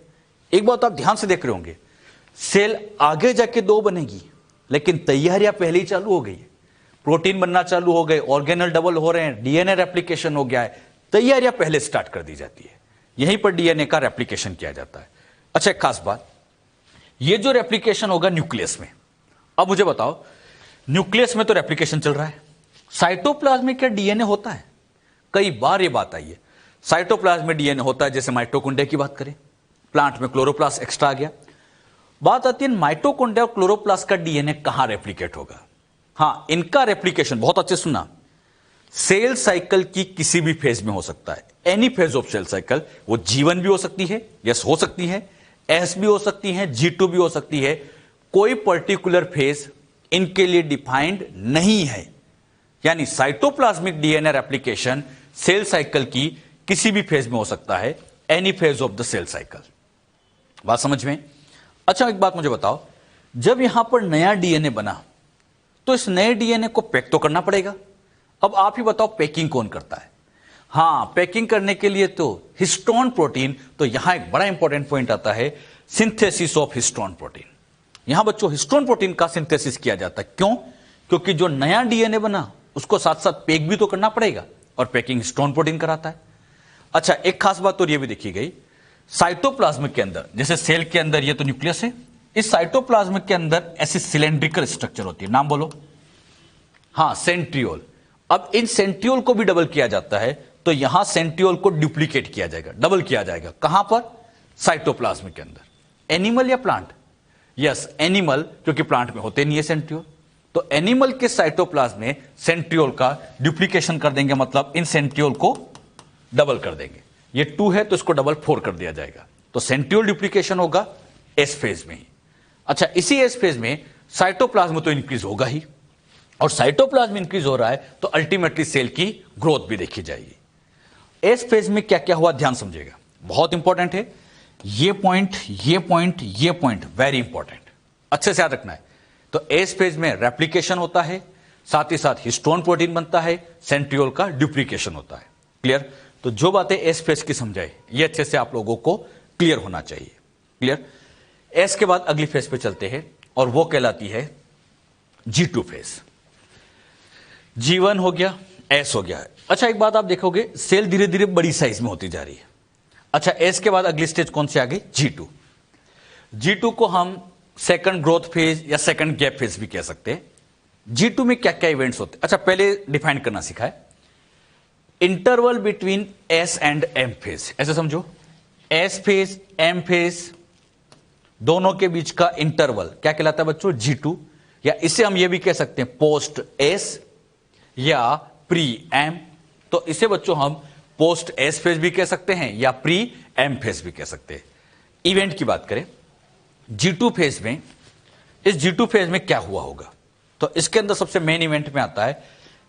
एक बात आप ध्यान से देख रहे होंगे, सेल आगे जाके 2 बनेगी, लेकिन तैयारियां पहले ही चालू हो गई है। प्रोटीन बनना चालू हो गए, ऑर्गेनल डबल हो रहे हैं, डीएनए रेप्लिकेशन हो गया है, तैयारियां पहले स्टार्ट कर दी जाती है। यहीं पर डीएनए का रेप्लिकेशन किया जाता है। अच्छा, एक खास बात, ये जो रेप्लिकेशन होगा न्यूक्लियस में। अब मुझे बताओ, न्यूक्लियस में तो रेप्लिकेशन चल रहा है, साइटोप्लाज्म में क्या डीएनए होता है? कई बार ये बात आई है, साइटोप्लाज्म में डीएनए होता है। जैसे माइटोकॉन्ड्रिया की बात करें, प्लांट में क्लोरोप्लास्ट एक्स्ट्रा आ गया। बात आती है माइटोकॉन्ड्रिया और क्लोरोप्लास्ट का डीएनए कहां रेप्लिकेट होगा? हां, इनका रेप्लिकेशन बहुत अच्छे सुनना, सेल साइकिल की किसी भी फेज में हो सकता है। Any phase of cell cycle, वो G1 भी हो सकती है, यस हो सकती है, S भी हो सकती है, G2 भी हो सकती है। कोई पर्टिकुलर फेज इनके लिए डिफाइंड नहीं है। यानी cytoplasmic DNA replication cell cycle की किसी भी फेज में हो सकता है, any phase of the cell cycle. बात समझ में? अच्छा, एक बात मुझे बताओ, जब यहां पर नया डीएनए बना तो इस नए डीएनए को पैक तो करना पड़ेगा। अब आप ही बताओ, पैकिंग कौन करता है? हां, पैकिंग करने के लिए तो हिस्टोन प्रोटीन। तो यहां एक बड़ा इंपॉर्टेंट पॉइंट आता है, सिंथेसिस ऑफ हिस्टोन प्रोटीन। यहां बच्चों हिस्टोन प्रोटीन का सिंथेसिस किया जाता है। क्यों? क्योंकि जो नया डीएनए बना उसको साथ साथ पैक भी तो करना पड़ेगा, और पैकिंग हिस्टोन प्रोटीन कराता है। अच्छा, एक खास बात और यह भी देखी गई, साइटोप्लाज्म के अंदर, जैसे सेल के अंदर ये तो न्यूक्लियस है, इस साइटोप्लाज्म के अंदर ऐसी सिलेंड्रिकल स्ट्रक्चर होती है। नाम बोलो। हां, सेंट्रियोल। अब इन सेंट्रियोल को भी डबल किया जाता है, तो यहां सेंट्रियोल को डुप्लीकेट किया जाएगा, डबल किया जाएगा। कहां पर? साइटोप्लाज्म के अंदर। एनिमल या प्लांट? यस, एनिमल, क्योंकि प्लांट में होते नहीं है सेंट्रियोल। तो एनिमल के साइटोप्लाज्म में सेंट्रियोल का डुप्लीकेशन कर देंगे, मतलब इन सेंट्रियोल को डबल कर देंगे। ये 2 है तो इसको डबल 4 कर दिया जाएगा। तो सेंट्रियोल डुप्लीकेशन होगा एस फेज में ही। अच्छा, इसी एस फेज में साइटोप्लाज्म तो इंक्रीज होगा ही, और साइटोप्लाज्म इंक्रीज हो रहा है तो अल्टीमेटली सेल की ग्रोथ भी देखी जाएगी। एस फेज में क्या क्या हुआ ध्यान समझिएगा, बहुत इंपॉर्टेंट है। ये पॉइंट, ये पॉइंट, ये पॉइंट वेरी इंपॉर्टेंट, अच्छे से याद रखना है। तो एस फेज में रेप्लिकेशन होता है, साथ ही साथ हिस्टोन प्रोटीन बनता है, सेंट्रियोल का डुप्लीकेशन होता है। क्लियर? तो जो बातें एस फेज की समझाई ये अच्छे से आप लोगों को क्लियर होना चाहिए। क्लियर। एस के बाद अगली फेज पे चलते हैं और वो कहलाती है G2 फेज। G1 हो गया, एस हो गया। अच्छा एक बात आप देखोगे, सेल धीरे धीरे बड़ी साइज में होती जा रही है। अच्छा एस के बाद अगली स्टेज कौन सी आ गई? G2। G2 को हम सेकंड ग्रोथ फेज या सेकंड गैप फेज भी कह सकते हैं। G2 में क्या क्या इवेंट्स होते हैं? अच्छा पहले डिफाइन करना सिखाए, interval between S and M phase. ऐसे समझो, एस फेज एम फेज दोनों के बीच का इंटरवल क्या कहलाता है बच्चों? G2। या इसे हम ये भी कह सकते हैं पोस्ट एस या प्री एम। तो इसे बच्चों हम पोस्ट एस फेज भी कह सकते हैं या प्री एम फेज भी कह सकते हैं। इवेंट की बात करें G2 फेज में, इस G2 फेज में क्या हुआ होगा? तो इसके अंदर सबसे मेन इवेंट में आता है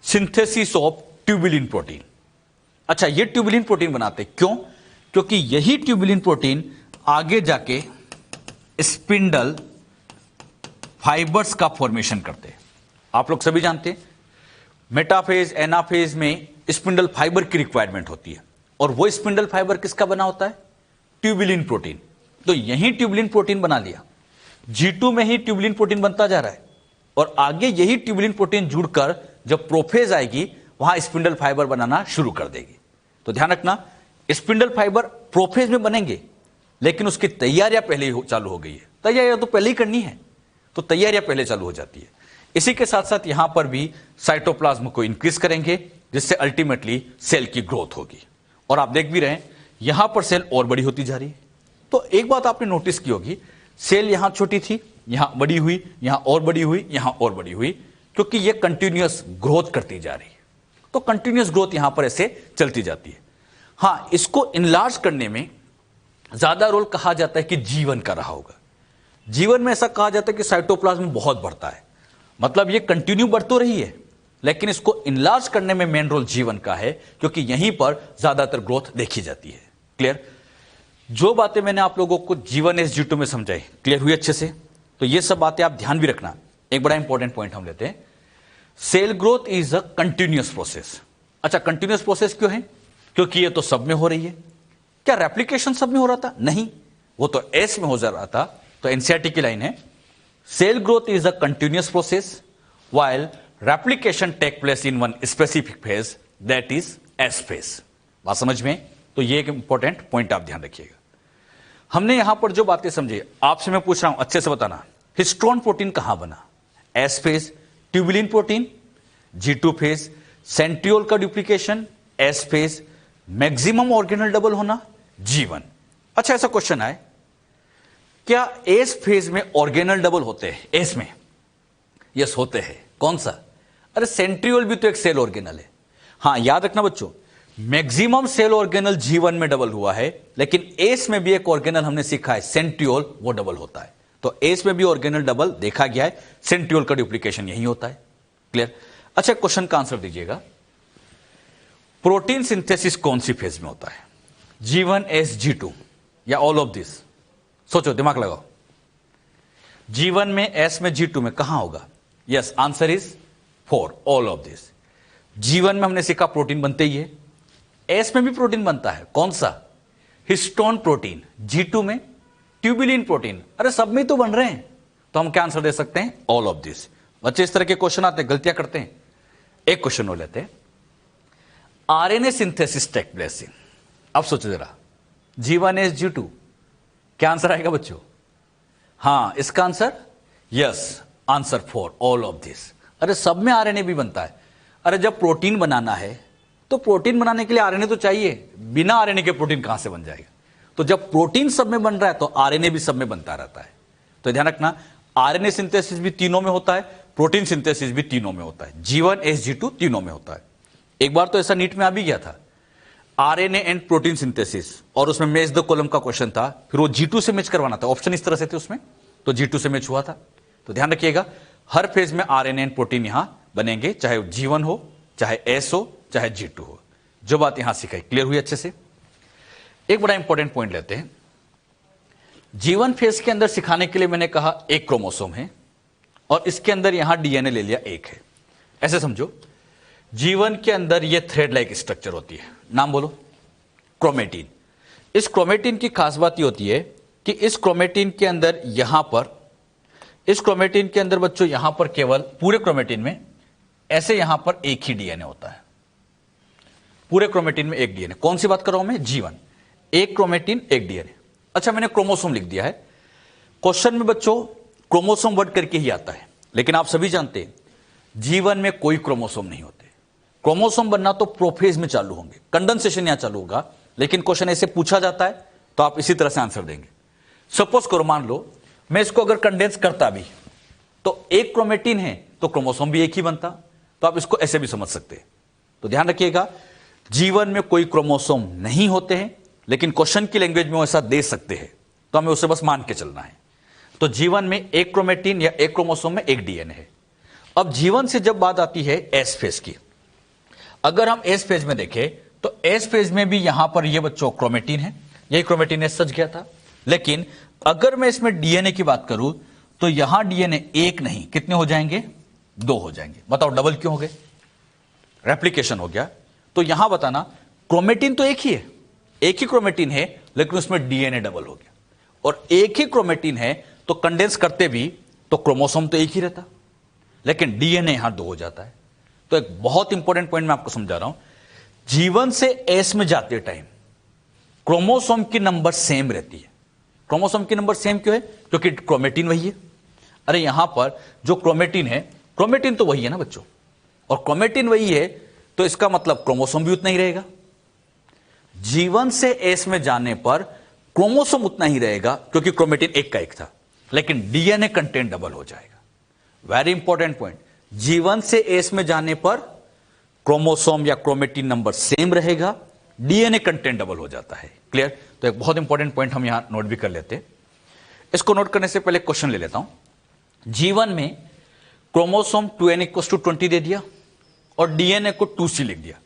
सिंथेसिस ऑफ ट्यूबुलिन प्रोटीन। अच्छा ये ट्यूबुलिन प्रोटीन बनाते क्यों? क्योंकि यही ट्यूबुलिन प्रोटीन आगे जाके स्पिंडल फाइबर्स का फॉर्मेशन करते हैं। आप लोग सभी जानते हैं मेटाफेज एनाफेज में स्पिंडल फाइबर की रिक्वायरमेंट होती है, और वो स्पिंडल फाइबर किसका बना होता है? Tubulin protein. तो यही ट्यूबुलिन प्रोटीन बना लिया, G2 में ही ट्यूबुलिन प्रोटीन बनता जा रहा है, और आगे यही ट्यूबुलिन प्रोटीन जुड़कर जब प्रोफेज आएगी वहां स्पिंडल फाइबर बनाना शुरू कर देगी। तो ध्यान रखना, स्पिंडल फाइबर प्रोफेज में बनेंगे, लेकिन उसकी तैयारियां पहले ही चालू हो गई है। तैयारियां तो पहले ही करनी है, तो तैयारियां पहले चालू हो जाती है। इसी के साथ साथ यहां पर भी साइटोप्लाज्म को इंक्रीज करेंगे, जिससे अल्टीमेटली सेल की ग्रोथ होगी। और आप देख भी रहे हैं यहां पर सेल और बड़ी होती जा रही है। तो एक बात आपने नोटिस की होगी, सेल यहां छोटी थी, यहां बड़ी हुई, यहां और बड़ी हुई, यहां और बड़ी हुई, क्योंकि यह कंटिन्यूअस ग्रोथ करती जा रही है। तो कंटिन्यूअस ग्रोथ यहां पर ऐसे चलती जाती है। हां, इसको इनलार्ज करने में ज्यादा रोल कहा जाता है कि जीवन का रहा होगा। जीवन में ऐसा कहा जाता है कि साइटोप्लाज्म बहुत बढ़ता है, मतलब ये कंटिन्यू बढ़ तो रही है, लेकिन इसको इनलार्ज करने में मेन रोल जीवन का है, क्योंकि यहीं पर ज्यादातर ग्रोथ देखी जाती है। क्लियर। जो बातें मैंने आप लोगों को G1 S G2 में समझाई, क्लियर हुई अच्छे से? तो ये सब बातें आप ध्यान भी रखना। एक बड़ा इंपॉर्टेंट पॉइंट हम लेते हैं, cell growth is a continuous process. अच्छा कंटिन्यूअस प्रोसेस क्यों है? क्योंकि ये तो सब में हो रही है। क्या रेप्लिकेशन सब में हो रहा था? नहीं, वो तो एस में हो जा रहा था। तो एनसीईआरटी की लाइन है, cell growth is a continuous process while replication take place in one specific phase, that is S phase. बात समझ में? तो ये एक इंपॉर्टेंट पॉइंट आप ध्यान रखिएगा। हमने यहां पर जो बातें समझी, आपसे मैं पूछ रहा हूं अच्छे से बताना, हिस्टोन प्रोटीन कहां बना? S phase tubulin protein, G2 phase centriole का duplication, S phase maximum organelle double होना, G1। अच्छा ऐसा क्वेश्चन आए, क्या एस फेज में ऑर्गेनल डबल होते हैं? एस में यस होते हैं। कौन सा? अरे सेंट्रियोल भी तो एक सेल ऑर्गेनल है। हां याद रखना बच्चों, मैक्सिमम सेल ऑर्गेनल G1 में डबल हुआ है, लेकिन एस में भी एक ऑर्गेनल हमने सीखा है सेंट्रियोल, वो डबल होता है। तो एस में भी ऑर्गेनल डबल देखा गया है, सेंट्रियोल का डुप्लीकेशन यही होता है। क्लियर। अच्छा क्वेश्चन का आंसर दीजिएगा, प्रोटीन सिंथेसिस कौन सी फेज में होता है? G1 S G2 या ऑल ऑफ दिस? सोचो, दिमाग लगाओ। G1 में, S में, G2 में कहां होगा? Yes, answer is 4, all of this. G1 में हमने सीखा प्रोटीन बनते ही है, एस में भी प्रोटीन बनता है। कौन सा? Histone protein. G2 में ट्यूबुलिन प्रोटीन। अरे सब में तो बन रहे हैं, तो हम क्या आंसर दे सकते हैं? All of this. बच्चे इस तरह के क्वेश्चन आते हैं, गलतियां करते हैं। एक क्वेश्चन हो लेते हैं, RNA synthesis take place in, अब सोचो जरा, G1 S G2, क्या आंसर आएगा बच्चों? हां इसका answer yes, answer 4, all of this. अरे सब में आरएनए भी बनता है। अरे जब प्रोटीन बनाना है तो प्रोटीन बनाने के लिए आरएनए तो चाहिए, बिना आरएनए के प्रोटीन कहां से बन जाएगा? तो जब प्रोटीन सब में बन रहा है तो आरएनए भी सब में बनता रहता है। तो ध्यान रखना, आरएनए सिंथेसिस भी तीनों में होता है, प्रोटीन सिंथेसिस भी तीनों में होता है, G1 S G2 तीनों में होता है। एक बार तो ऐसा नीट में आ भी गया था, आरएनए एंड प्रोटीन सिंथेसिस, और उसमें मैच द कॉलम का क्वेश्चन था, फिर वो G2 से मैच करवाना था, ऑप्शन इस तरह से थे उसमें, तो G2 से मैच हुआ था। तो ध्यान रखिएगा, हर फेज में आरएनए एंड प्रोटीन यहां बनेंगे, चाहे G1 हो, चाहे S हो, चाहे G2 हो। जो बात यहां सिखाई क्लियर हुई अच्छे से? एक बड़ा इंपॉर्टेंट पॉइंट लेते हैं, G1 फेज के अंदर सिखाने के लिए मैंने कहा एक क्रोमोसोम है, और इसके अंदर यहां डीएनए ले लिया एक है। ऐसे समझो, G1 के अंदर ये थ्रेड लाइक स्ट्रक्चर होती है, नाम बोलो। क्रोमेटिन। इस क्रोमेटिन की खास बात ये होती है कि इस क्रोमेटिन के अंदर यहां पर, इस क्रोमेटिन के अंदर बच्चों यहां पर केवल पूरे क्रोमेटिन में ऐसे यहां पर एक ही डीएनए होता है। पूरे क्रोमेटिन में एक डीएनए। कौन सी बात कर रहा हूं मैं? जीवन। एक क्रोमेटिन एक डीएनए। अच्छा, मैंने क्रोमोसोम लिख दिया है। क्वेश्चन में बच्चों क्रोमोसोम वर्ड करके ही आता है, लेकिन आप सभी जानते हैं जीवन में कोई क्रोमोसोम नहीं होते। क्रोमोसोम बनना तो प्रोफेज में चालू होंगे, कंडेंसेशन यहां चालू होगा, लेकिन क्वेश्चन ऐसे पूछा जाता है तो आप इसी तरह से आंसर देंगे। सपोज करो, मान लो मैं इसको अगर कंडेंस करता भी तो एक क्रोमेटिन है तो क्रोमोसोम भी एक ही बनता, तो आप इसको ऐसे भी समझ सकते हैं। तो ध्यान रखिएगा, जीवन में कोई क्रोमोसोम नहीं होते हैं, लेकिन क्वेश्चन की लैंग्वेज में ऐसा दे सकते हैं, तो हमें उसे बस मान के चलना है। तो जीवन में एक क्रोमेटिन या एक क्रोमोसोम में एक डीएनए है। अब जीवन से जब बात आती है एस फेज की, अगर हम एस फेज में देखें तो एस फेज में भी यहां पर ये बच्चों क्रोमेटिन है, यही क्रोमेटिन एस सच गया था। लेकिन अगर मैं इसमें डीएनए की बात करूं तो यहां डीएनए एक नहीं, कितने हो जाएंगे? दो हो जाएंगे। बताओ डबल क्यों हो गए? रेप्लिकेशन हो गया। तो यहां बताना, क्रोमेटिन तो एक ही है, एक ही क्रोमेटिन है, लेकिन उसमें डीएनए डबल हो गया। और एक ही क्रोमेटिन है तो कंडेंस करते भी तो क्रोमोसोम तो एक ही रहता, लेकिन डीएनए यहां दो हो जाता है। तो एक बहुत इंपॉर्टेंट पॉइंट मैं आपको समझा रहा हूं, जीवन से एस में जाते टाइम क्रोमोसोम की नंबर सेम रहती है। क्रोमोसोम की नंबर सेम क्यों है? क्योंकि क्रोमेटिन वही है। अरे यहां पर जो क्रोमेटिन है, क्रोमेटिन तो वही है ना बच्चों, और क्रोमेटिन वही है तो इसका मतलब क्रोमोसोम भी उतना ही रहेगा। जीवन से एस में जाने पर क्रोमोसोम उतना ही रहेगा क्योंकि क्रोमेटिन एक का एक था, लेकिन डीएनए कंटेंट डबल हो जाएगा। वेरी इंपॉर्टेंट पॉइंट, जीवन से एस में जाने पर क्रोमोसोम या क्रोमेटिन नंबर सेम रहेगा, डीएनए कंटेंट डबल हो जाता है। क्लियर? तो एक बहुत इंपॉर्टेंट पॉइंट हम यहां नोट भी कर लेते हैं। इसको नोट करने से पहले क्वेश्चन ले लेता हूं। जीवन में क्रोमोसोम 2n = 20 दे दिया और डीएनए को 2c लिख दिया।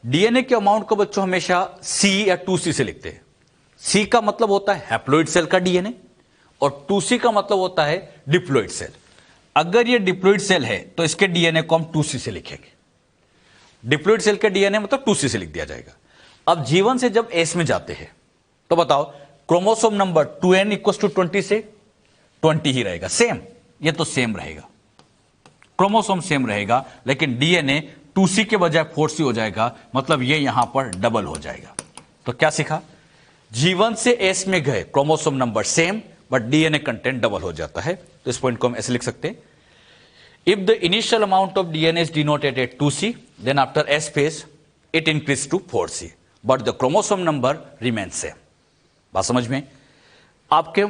डीएनए के अमाउंट को बच्चों हमेशा C या 2c से लिखते हैं। C का मतलब होता है हैप्लॉइड सेल का डीएनए और 2c का मतलब होता है डिप्लॉइड सेल। अगर ये डिप्लॉइड सेल है तो इसके डीएनए को हम 2c से लिखेंगे। डिप्लॉइड सेल के डीएनए मतलब 2c से लिख दिया जाएगा। अब जीवन से जब एस में जाते हैं तो बताओ क्रोमोसोम नंबर 2n = 20 से 20 ही रहेगा, सेम। ये तो सेम रहेगा, क्रोमोसोम सेम रहेगा, लेकिन डीएनए 2c के बजाय 4c हो जाएगा, मतलब ये यहां पर डबल हो जाएगा। तो क्या सीखा? जीवन से एस में गए, chromosome number same but DNA content double हो जाता है। तो इस पॉइंट को हम ऐसे लिख सकते हैं, if the initial amount of DNA is denoted at 2c, then after S phase it increase to 4c, but the chromosome number remains same. बात समझ में? आपके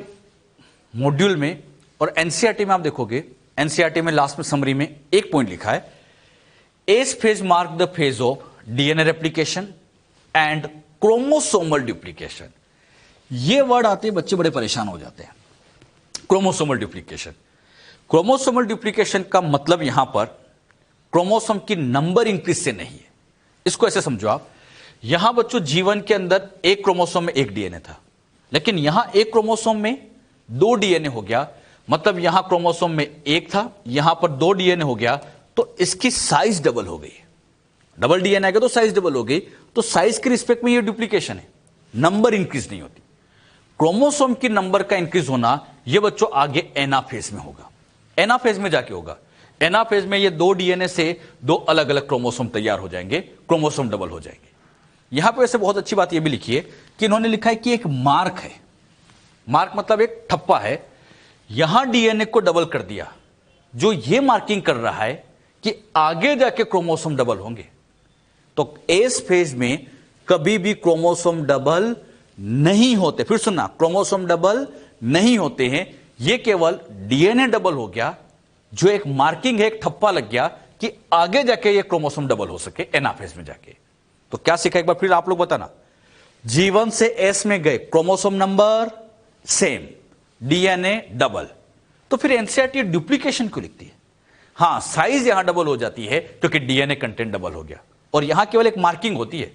मॉड्यूल में और एनसीईआरटी में आप देखोगे, एनसीईआरटी में लास्ट में समरी में एक पॉइंट लिखा है, S phase mark the phase of DNA replication and chromosomal duplication. ये वर्ड आते ही बच्चे बड़े परेशान हो जाते हैं। क्रोमोसोमल डुप्लीकेशन, क्रोमोसोमल डुप्लीकेशन का मतलब यहां पर क्रोमोसोम की नंबर इंक्रीज से नहीं है। इसको ऐसे समझो आप, यहां बच्चों जीवन के अंदर एक क्रोमोसोम में एक डीएनए था, लेकिन यहां एक क्रोमोसोम में दो डीएनए हो गया, मतलब यहां क्रोमोसोम में एक था, यहां पर दो डीएनए हो गया, तो इसकी साइज डबल हो गई। डबल डीएनए आएगा तो साइज डबल हो गई, तो साइज के रिस्पेक्ट में ये डुप्लीकेशन है, नंबर इंक्रीज नहीं होती। क्रोमोसोम की नंबर का इंक्रीज होना ये बच्चों आगे एनाफेज में होगा, एनाफेज में जाके होगा। एनाफेज में ये दो डीएनए से दो अलग अलग क्रोमोसोम तैयार हो जाएंगे, क्रोमोसोम डबल हो जाएंगे। यहां पे वैसे बहुत अच्छी बात ये भी लिखी है कि इन्होंने लिखा है कि एक मार्क है, मार्क मतलब एक ठप्पा है, यहां डीएनए को डबल कर दिया, जो ये मार्किंग कर रहा है कि आगे जाके क्रोमोसोम डबल होंगे। तो एस फेज में कभी भी क्रोमोसोम डबल नहीं होते। फिर सुनना, क्रोमोसोम डबल नहीं होते हैं, ये केवल डीएनए डबल हो गया, जो एक मार्किंग है, एक ठप्पा लग गया कि आगे जाके ये क्रोमोसोम डबल हो सके एनाफेज में जाके। तो क्या सीखा एक बार फिर आप लोग बताना, जीवन से एस में गए, chromosome number same, DNA double, तो फिर एनसीईआरटी डुप्लीकेशन क्यों लिखती है? हां, साइज यहां डबल हो जाती है क्योंकि डीएनए कंटेंट डबल हो गया, और यहां केवल एक मार्किंग होती है,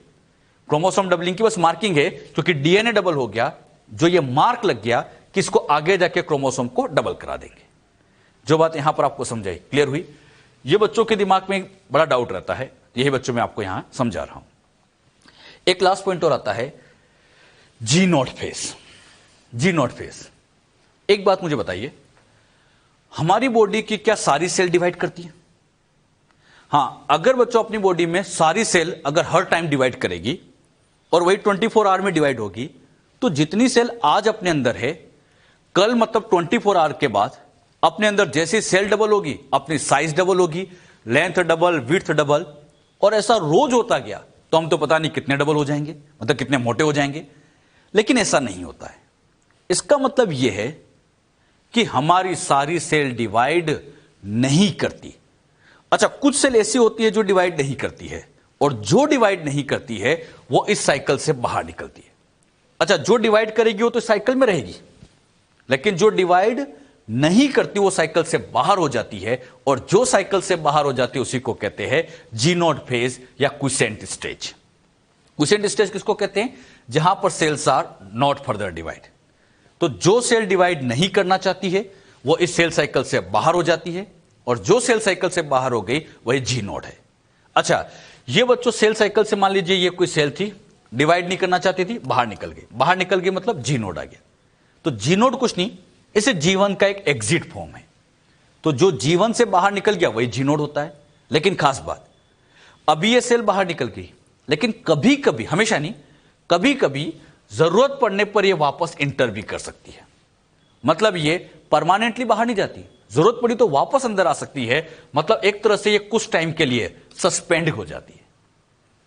क्रोमोसोम डबलिंग की बस मार्किंग है, क्योंकि डीएनए डबल हो गया, जो ये मार्क लग गया कि इसको आगे जाके क्रोमोसोम को डबल करा देंगे। जो बात यहां पर आपको समझाई, क्लियर हुई? ये बच्चों के दिमाग में बड़ा डाउट रहता है, यही बच्चों में आपको यहां समझा रहा हूं। एक लास्ट पॉइंट और आता है G naught phase. G naught phase, एक बात मुझे बताइए, हमारी बॉडी की क्या सारी सेल डिवाइड करती है? हां, अगर बच्चों अपनी बॉडी में सारी सेल अगर हर टाइम डिवाइड करेगी और वही 24 आवर में डिवाइड होगी, तो जितनी सेल आज अपने अंदर है, कल मतलब 24 आवर के बाद अपने अंदर जैसे सेल डबल होगी, अपनी साइज डबल होगी, लेंथ डबल, विड्थ डबल, और ऐसा रोज होता गया तो हम तो पता नहीं कितने डबल हो जाएंगे, मतलब कितने मोटे हो जाएंगे। लेकिन ऐसा नहीं होता है। इसका मतलब यह है कि हमारी सारी सेल डिवाइड नहीं करती। अच्छा, कुछ सेल ऐसी होती है जो डिवाइड नहीं करती है, और जो डिवाइड नहीं करती है वो इस साइकिल से बाहर निकलती है। अच्छा, जो डिवाइड करेगी वो तो साइकिल में रहेगी, लेकिन जो डिवाइड नहीं करती वो साइकिल से बाहर हो जाती है, और जो साइकिल से बाहर हो जाती है उसी को कहते हैं जी नॉट फेज या क्विसेंट स्टेज। क्विसेंट स्टेज किसको कहते हैं? जहां पर cells are not further divide. तो जो सेल डिवाइड नहीं करना चाहती है वो इस सेल साइकिल से बाहर हो जाती है, और जो सेल साइकिल से बाहर हो गई वही जी नॉट है। अच्छा, ये बच्चों सेल साइकिल से मान लीजिए ये कोई सेल थी, डिवाइड नहीं करना चाहती थी, बाहर निकल गई। बाहर निकल गई मतलब जी नोड आ गया। तो जी नोड कुछ नहीं, इसे जीवन का एक एग्जिट फॉर्म है। तो जो जीवन से बाहर निकल गया वही जी नोड होता है। लेकिन खास बात, अभी ये सेल बाहर निकल गई, लेकिन कभी कभी, हमेशा नहीं, कभी कभी जरूरत पड़ने पर यह वापस इंटर भी कर सकती है। मतलब ये परमानेंटली बाहर नहीं जाती, जरूरत पड़ी तो वापस अंदर आ सकती है। मतलब एक तरह से ये कुछ टाइम के लिए सस्पेंड हो जाती है।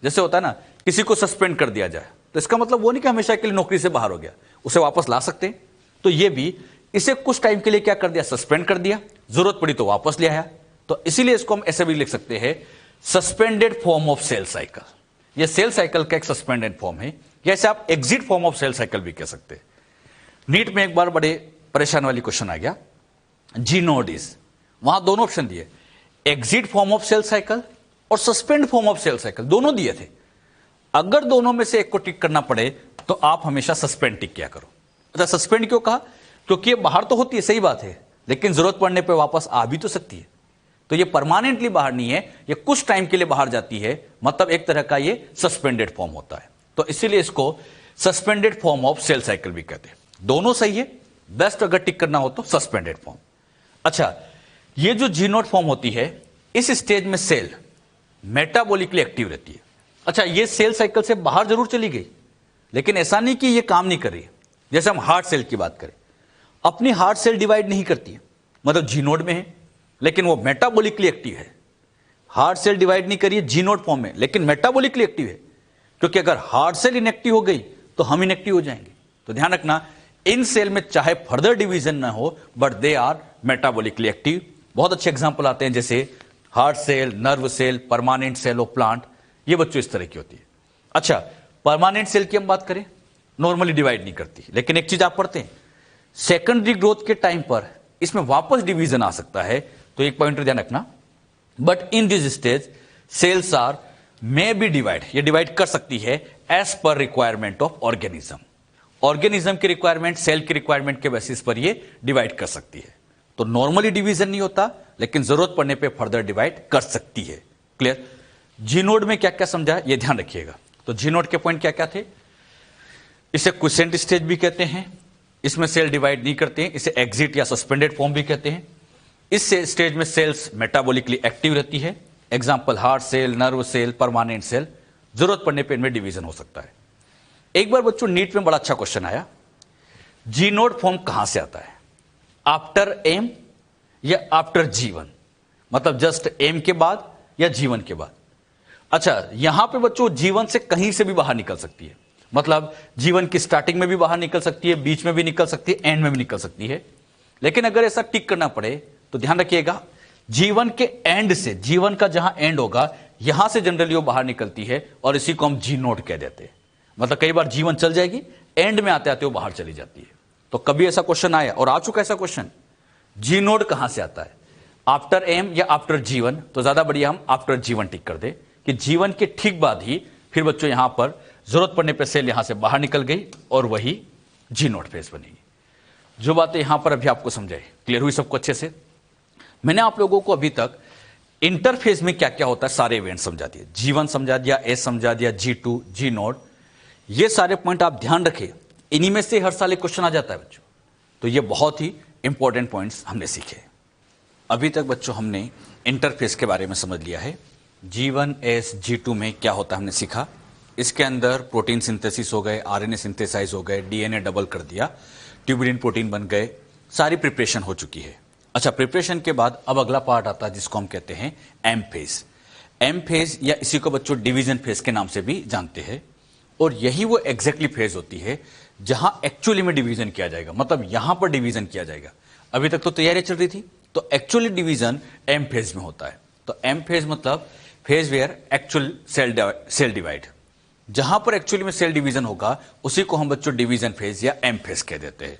जैसे होता है ना, किसी को सस्पेंड कर दिया जाए तो इसका मतलब वो नहीं कि हमेशा के लिए नौकरी से बाहर हो गया, उसे वापस ला सकते हैं। तो ये भी इसे कुछ टाइम के लिए क्या कर दिया, सस्पेंड कर दिया, जरूरत पड़ी तो वापस ले आया। तो इसीलिए इसको हम ऐसे भी लिख सकते हैं, suspended form of cell cycle. यह सेल साइकिल का एक सस्पेंडेड फॉर्म है, जैसे आप exit form of cell cycle भी कह सकते हैं। नीट में एक बार बड़े परेशान वाली क्वेश्चन आ गया, जी नोड इज, वहां दोनों ऑप्शन दिए, exit form of cell cycle और suspend form of cell cycle, दोनों दिए थे। अगर दोनों में से एक को टिक करना पड़े तो आप हमेशा सस्पेंड टिक किया करो। अच्छा, सस्पेंड क्यों कहा? क्योंकि ये बाहर तो होती है, सही बात है, लेकिन जरूरत पड़ने पर वापस आ भी तो सकती है। तो ये परमानेंटली बाहर नहीं है, ये कुछ टाइम के लिए बाहर जाती है, मतलब एक तरह का ये सस्पेंडेड फॉर्म होता है। तो इसीलिए इसको suspended form of cell cycle भी कहते हैं। दोनों सही है, बेस्ट अगर टिक करना हो तो सस्पेंडेड फॉर्म। अच्छा, ये जो जी नोट फॉर्म होती है, इस स्टेज में सेल मेटाबॉलिकली एक्टिव रहती है। अच्छा, ये सेल साइकिल से बाहर जरूर चली गई, लेकिन ऐसा नहीं कि ये काम नहीं कर रही है। जैसे हम हार्ट सेल की बात करें, अपनी हार्ट सेल डिवाइड नहीं करती है, मतलब जी नोड में है, लेकिन वो मेटाबॉलिकली एक्टिव है। हार्ट सेल डिवाइड नहीं करिए जी नोड फॉर्म में, लेकिन मेटाबॉलिकली एक्टिव है, क्योंकि अगर हार्ट सेल इनएक्टिव हो गई तो हम इनएक्टिव हो जाएंगे। तो ध्यान रखना, इन सेल में चाहे फर्दर डिवीजन ना हो, but they are metabolically active. बहुत अच्छे एग्जांपल आते हैं, जैसे heart cell, nerve cell, permanent cell of plant, ये बच्चों इस तरह की होती है। अच्छा, परमानेंट सेल की हम बात करें, नॉर्मली डिवाइड नहीं करती, लेकिन एक चीज आप पढ़ते हैं, सेकेंडरी ग्रोथ के टाइम पर इसमें वापस डिवीजन आ सकता है। तो एक पॉइंट ध्यान रखना, but in this stage cells are may be divide, ये डिवाइड कर सकती है as per requirement of organism. Organism की रिक्वायरमेंट, सेल की रिक्वायरमेंट के बेसिस पर ये डिवाइड कर सकती है। तो नॉर्मली डिवीजन नहीं होता, लेकिन जरूरत पड़ने पे फर्दर डिवाइड कर सकती है। क्लियर? जी नोड में क्या क्या समझा ये ध्यान रखिएगा। तो जी नोड के पॉइंट क्या क्या थे? इसे क्विसेंट स्टेज भी कहते हैं, इसमें सेल डिवाइड नहीं करते हैं, इसे एग्जिट या सस्पेंडेड फॉर्म भी कहते हैं। इस स्टेज में सेल्स मेटाबॉलिकली एक्टिव रहती है, example heart cell, nerve cell, permanent cell, जरूरत पड़ने पे इनमें डिवीजन हो सकता है। एक बार बच्चों नीट में बड़ा अच्छा क्वेश्चन आया, जी नोड फॉर्म कहां से आता है, आफ्टर एम या आफ्टर जीवन, मतलब जस्ट एम के बाद या जीवन के बाद। अच्छा, यहां पे बच्चों जीवन से कहीं से भी बाहर निकल सकती है, मतलब जीवन की स्टार्टिंग में भी बाहर निकल सकती है, बीच में भी निकल सकती है, एंड में भी निकल सकती है। लेकिन अगर ऐसा टिक करना पड़े तो ध्यान रखिएगा, जीवन के एंड से, जीवन का जहां एंड होगा यहां से जनरली वो बाहर निकलती है, और इसी को हम जी नोड कह देते हैं। मतलब कई बार जीवन चल जाएगी, एंड में आते आते वो बाहर चली जाती है। तो कभी ऐसा क्वेश्चन आया, और आ चुका ऐसा क्वेश्चन, जी नोड कहां से आता है, आफ्टर एम या आफ्टर जीवन, तो ज्यादा बढ़िया हम आफ्टर जीवन टिक कर दे, कि जीवन के ठीक बाद ही फिर बच्चों यहां पर जरूरत पड़ने पर सेल यहां से बाहर निकल गई और वही जी नोड फेज बनेगी। जो बातें यहां पर अभी आपको समझाई, क्लियर हुई सबको अच्छे से? मैंने आप लोगों को अभी तक इंटरफेज में क्या क्या होता है सारे इवेंट समझा दिए, जीवन समझा दिया, एस समझा दिया, G2, जी नोड, ये सारे पॉइंट आप ध्यान रखें, इन्हीं में से हर साल एक क्वेश्चन आ जाता है बच्चों। तो ये बहुत ही इंपॉर्टेंट पॉइंट्स हमने सीखे। अभी तक बच्चों हमने इंटरफेस के बारे में समझ लिया है। G1S G2 में क्या होता है हमने सीखा। इसके अंदर प्रोटीन सिंथेसिस हो गए, आरएनए सिंथेसाइज हो गए, डीएनए डबल कर दिया, ट्यूबुलिन प्रोटीन बन गए, सारी प्रिपरेशन हो चुकी है। अच्छा, प्रिपरेशन के बाद अब अगला पार्ट आता है जिसको हम कहते हैं एम फेज। एम फेज या इसी को बच्चों डिवीजन फेज के नाम से भी जानते हैं। और यही वो एग्जैक्टली फेज होती है जहां एक्चुअली में डिवीजन किया जाएगा, मतलब यहां पर डिवीजन किया जाएगा। अभी तक तो तैयारी चल रही थी, तो एक्चुअली डिवीजन एम फेज में होता है। तो एम फेज मतलब phase where actual cell divide, जहां पर एक्चुअली में सेल डिवीजन होगा उसी को हम बच्चों डिवीजन फेज या एम फेज कह देते हैं।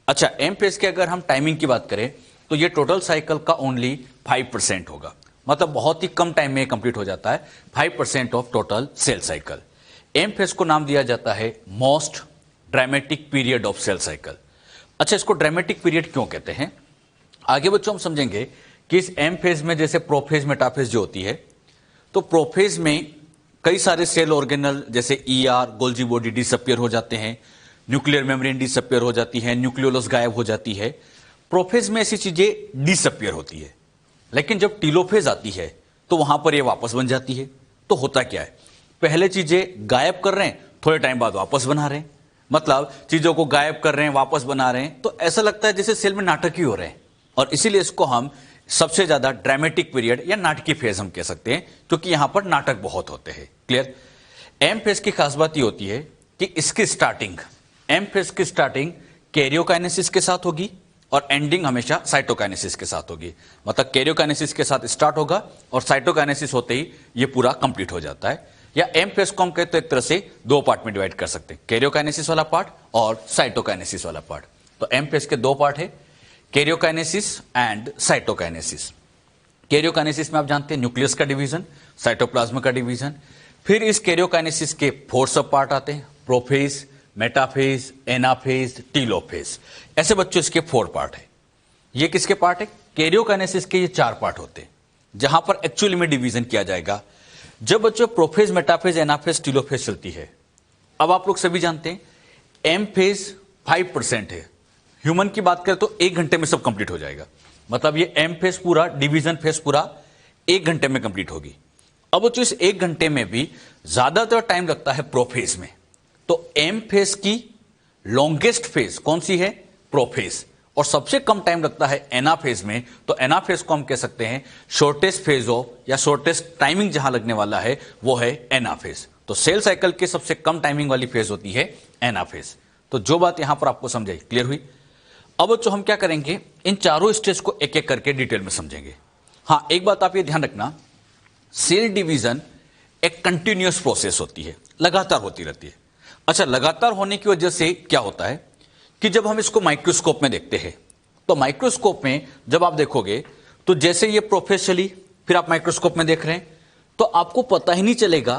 अच्छा, एम फेज के अगर हम टाइमिंग की बात करें तो ये टोटल साइकिल का ओनली 5% होगा, मतलब बहुत ही कम टाइम में कंप्लीट हो जाता है, 5% of total cell cycle. M phase को नाम दिया जाता है most dramatic period of cell cycle. अच्छा, इसको ड्रामेटिक पीरियड क्यों कहते हैं आगे बच्चों हम समझेंगे कि इस एम फेज में जैसे प्रोफेज मेटाफेज जो होती है, तो प्रोफेज में कई सारे सेल ऑर्गेनल जैसे ईआर गोल्जी बॉडी डिसअपियर हो जाते हैं, न्यूक्लियर मेम्ब्रेन डिसअपियर हो जाती है, न्यूक्लियोलस गायब हो जाती है। प्रोफेज में ऐसी चीजें डिसअपियर होती है, लेकिन जब टीलोफेज आती है तो वहां पर ये वापस बन जाती है। तो होता क्या है, पहले चीजें गायब कर रहे हैं, थोड़े टाइम बाद वापस बना रहे हैं, मतलब चीजों को गायब कर रहे हैं वापस बना रहे हैं। तो ऐसा लगता है जैसे सेल में नाटक ही हो रहे हैं, और इसीलिए इसको हम सबसे ज्यादा ड्रामेटिक पीरियड या नाटकीय फेज हम कह सकते हैं, क्योंकि यहां पर नाटक बहुत होते हैं। क्लियर। एम फेज की खास बात यह होती है कि इसकी स्टार्टिंग, एम फेज की स्टार्टिंग कैरियोकाइनेसिस के साथ होगी और एंडिंग हमेशा साइटोकाइनेसिस के साथ होगी। मतलब कैरियोकाइनेसिस के साथ स्टार्ट होगा और साइटोकाइनेसिस होते ही ये पूरा कंप्लीट हो जाता है। या एम फेज को हम कहते हैं एक तरह से दो पार्ट में डिवाइड कर सकते हैं, कैरियोकाइनेसिस वाला पार्ट और साइटोकाइनेसिस वाला पार्ट। तो एम फेज के दो पार्ट है, कैरियोकाइनेसिस एंड साइटोकाइनेसिस। कैरियोकाइनेसिस में आप जानते हैं न्यूक्लियस का डिवीजन, साइटोप्लाज्म का डिवीजन। फिर इस कैरियोकाइनेसिस के 4 सब पार्ट आते हैं, प्रोफेज, मेटाफेज, एनाफेज, टीलोफेज। ऐसे बच्चों इसके 4 पार्ट है। ये किसके पार्ट है, कैरियोकाइनेसिस के ये 4 पार्ट होते हैं जहां पर एक्चुअली में डिवीजन किया जाएगा। जब बच्चों प्रोफेज, मेटाफेज, एनाफेज, टीलोफेज चलती है, अब आप लोग सभी जानते हैं एम फेज 5% है। ह्यूमन की बात करें तो 1 घंटे में सब कंप्लीट हो जाएगा, मतलब ये एम फेज पूरा, डिवीजन फेज पूरा 1 घंटे में कंप्लीट होगी। अब बच्चों इस 1 घंटे में भी ज्यादातर टाइम लगता है प्रोफेज में। तो एम फेज की लॉन्गेस्ट फेज कौन सी है, प्रोफेज, और सबसे कम टाइम लगता है एनाफेज में। तो एनाफेज को हम कह सकते हैं शॉर्टेस्ट फेज ऑफ, या शॉर्टेस्ट टाइमिंग जहां लगने वाला है वो है एनाफेज। तो सेल साइकिल की सबसे कम टाइमिंग वाली फेज होती है एनाफेज। तो जो बात यहां पर आपको समझाई, क्लियर हुई। अब बच्चों हम क्या करेंगे, इन चारों स्टेज को एक एक करके डिटेल में समझेंगे। हाँ, एक बात आप ये ध्यान रखना, सेल डिवीजन एक कंटिन्यूअस प्रोसेस होती है, लगातार होती रहती है। अच्छा, लगातार होने की वजह से क्या होता है कि जब हम इसको माइक्रोस्कोप में देखते हैं, तो माइक्रोस्कोप में जब आप देखोगे तो जैसे ये प्रोफेज चली, फिर आप माइक्रोस्कोप में देख रहे हैं, तो आपको पता ही नहीं चलेगा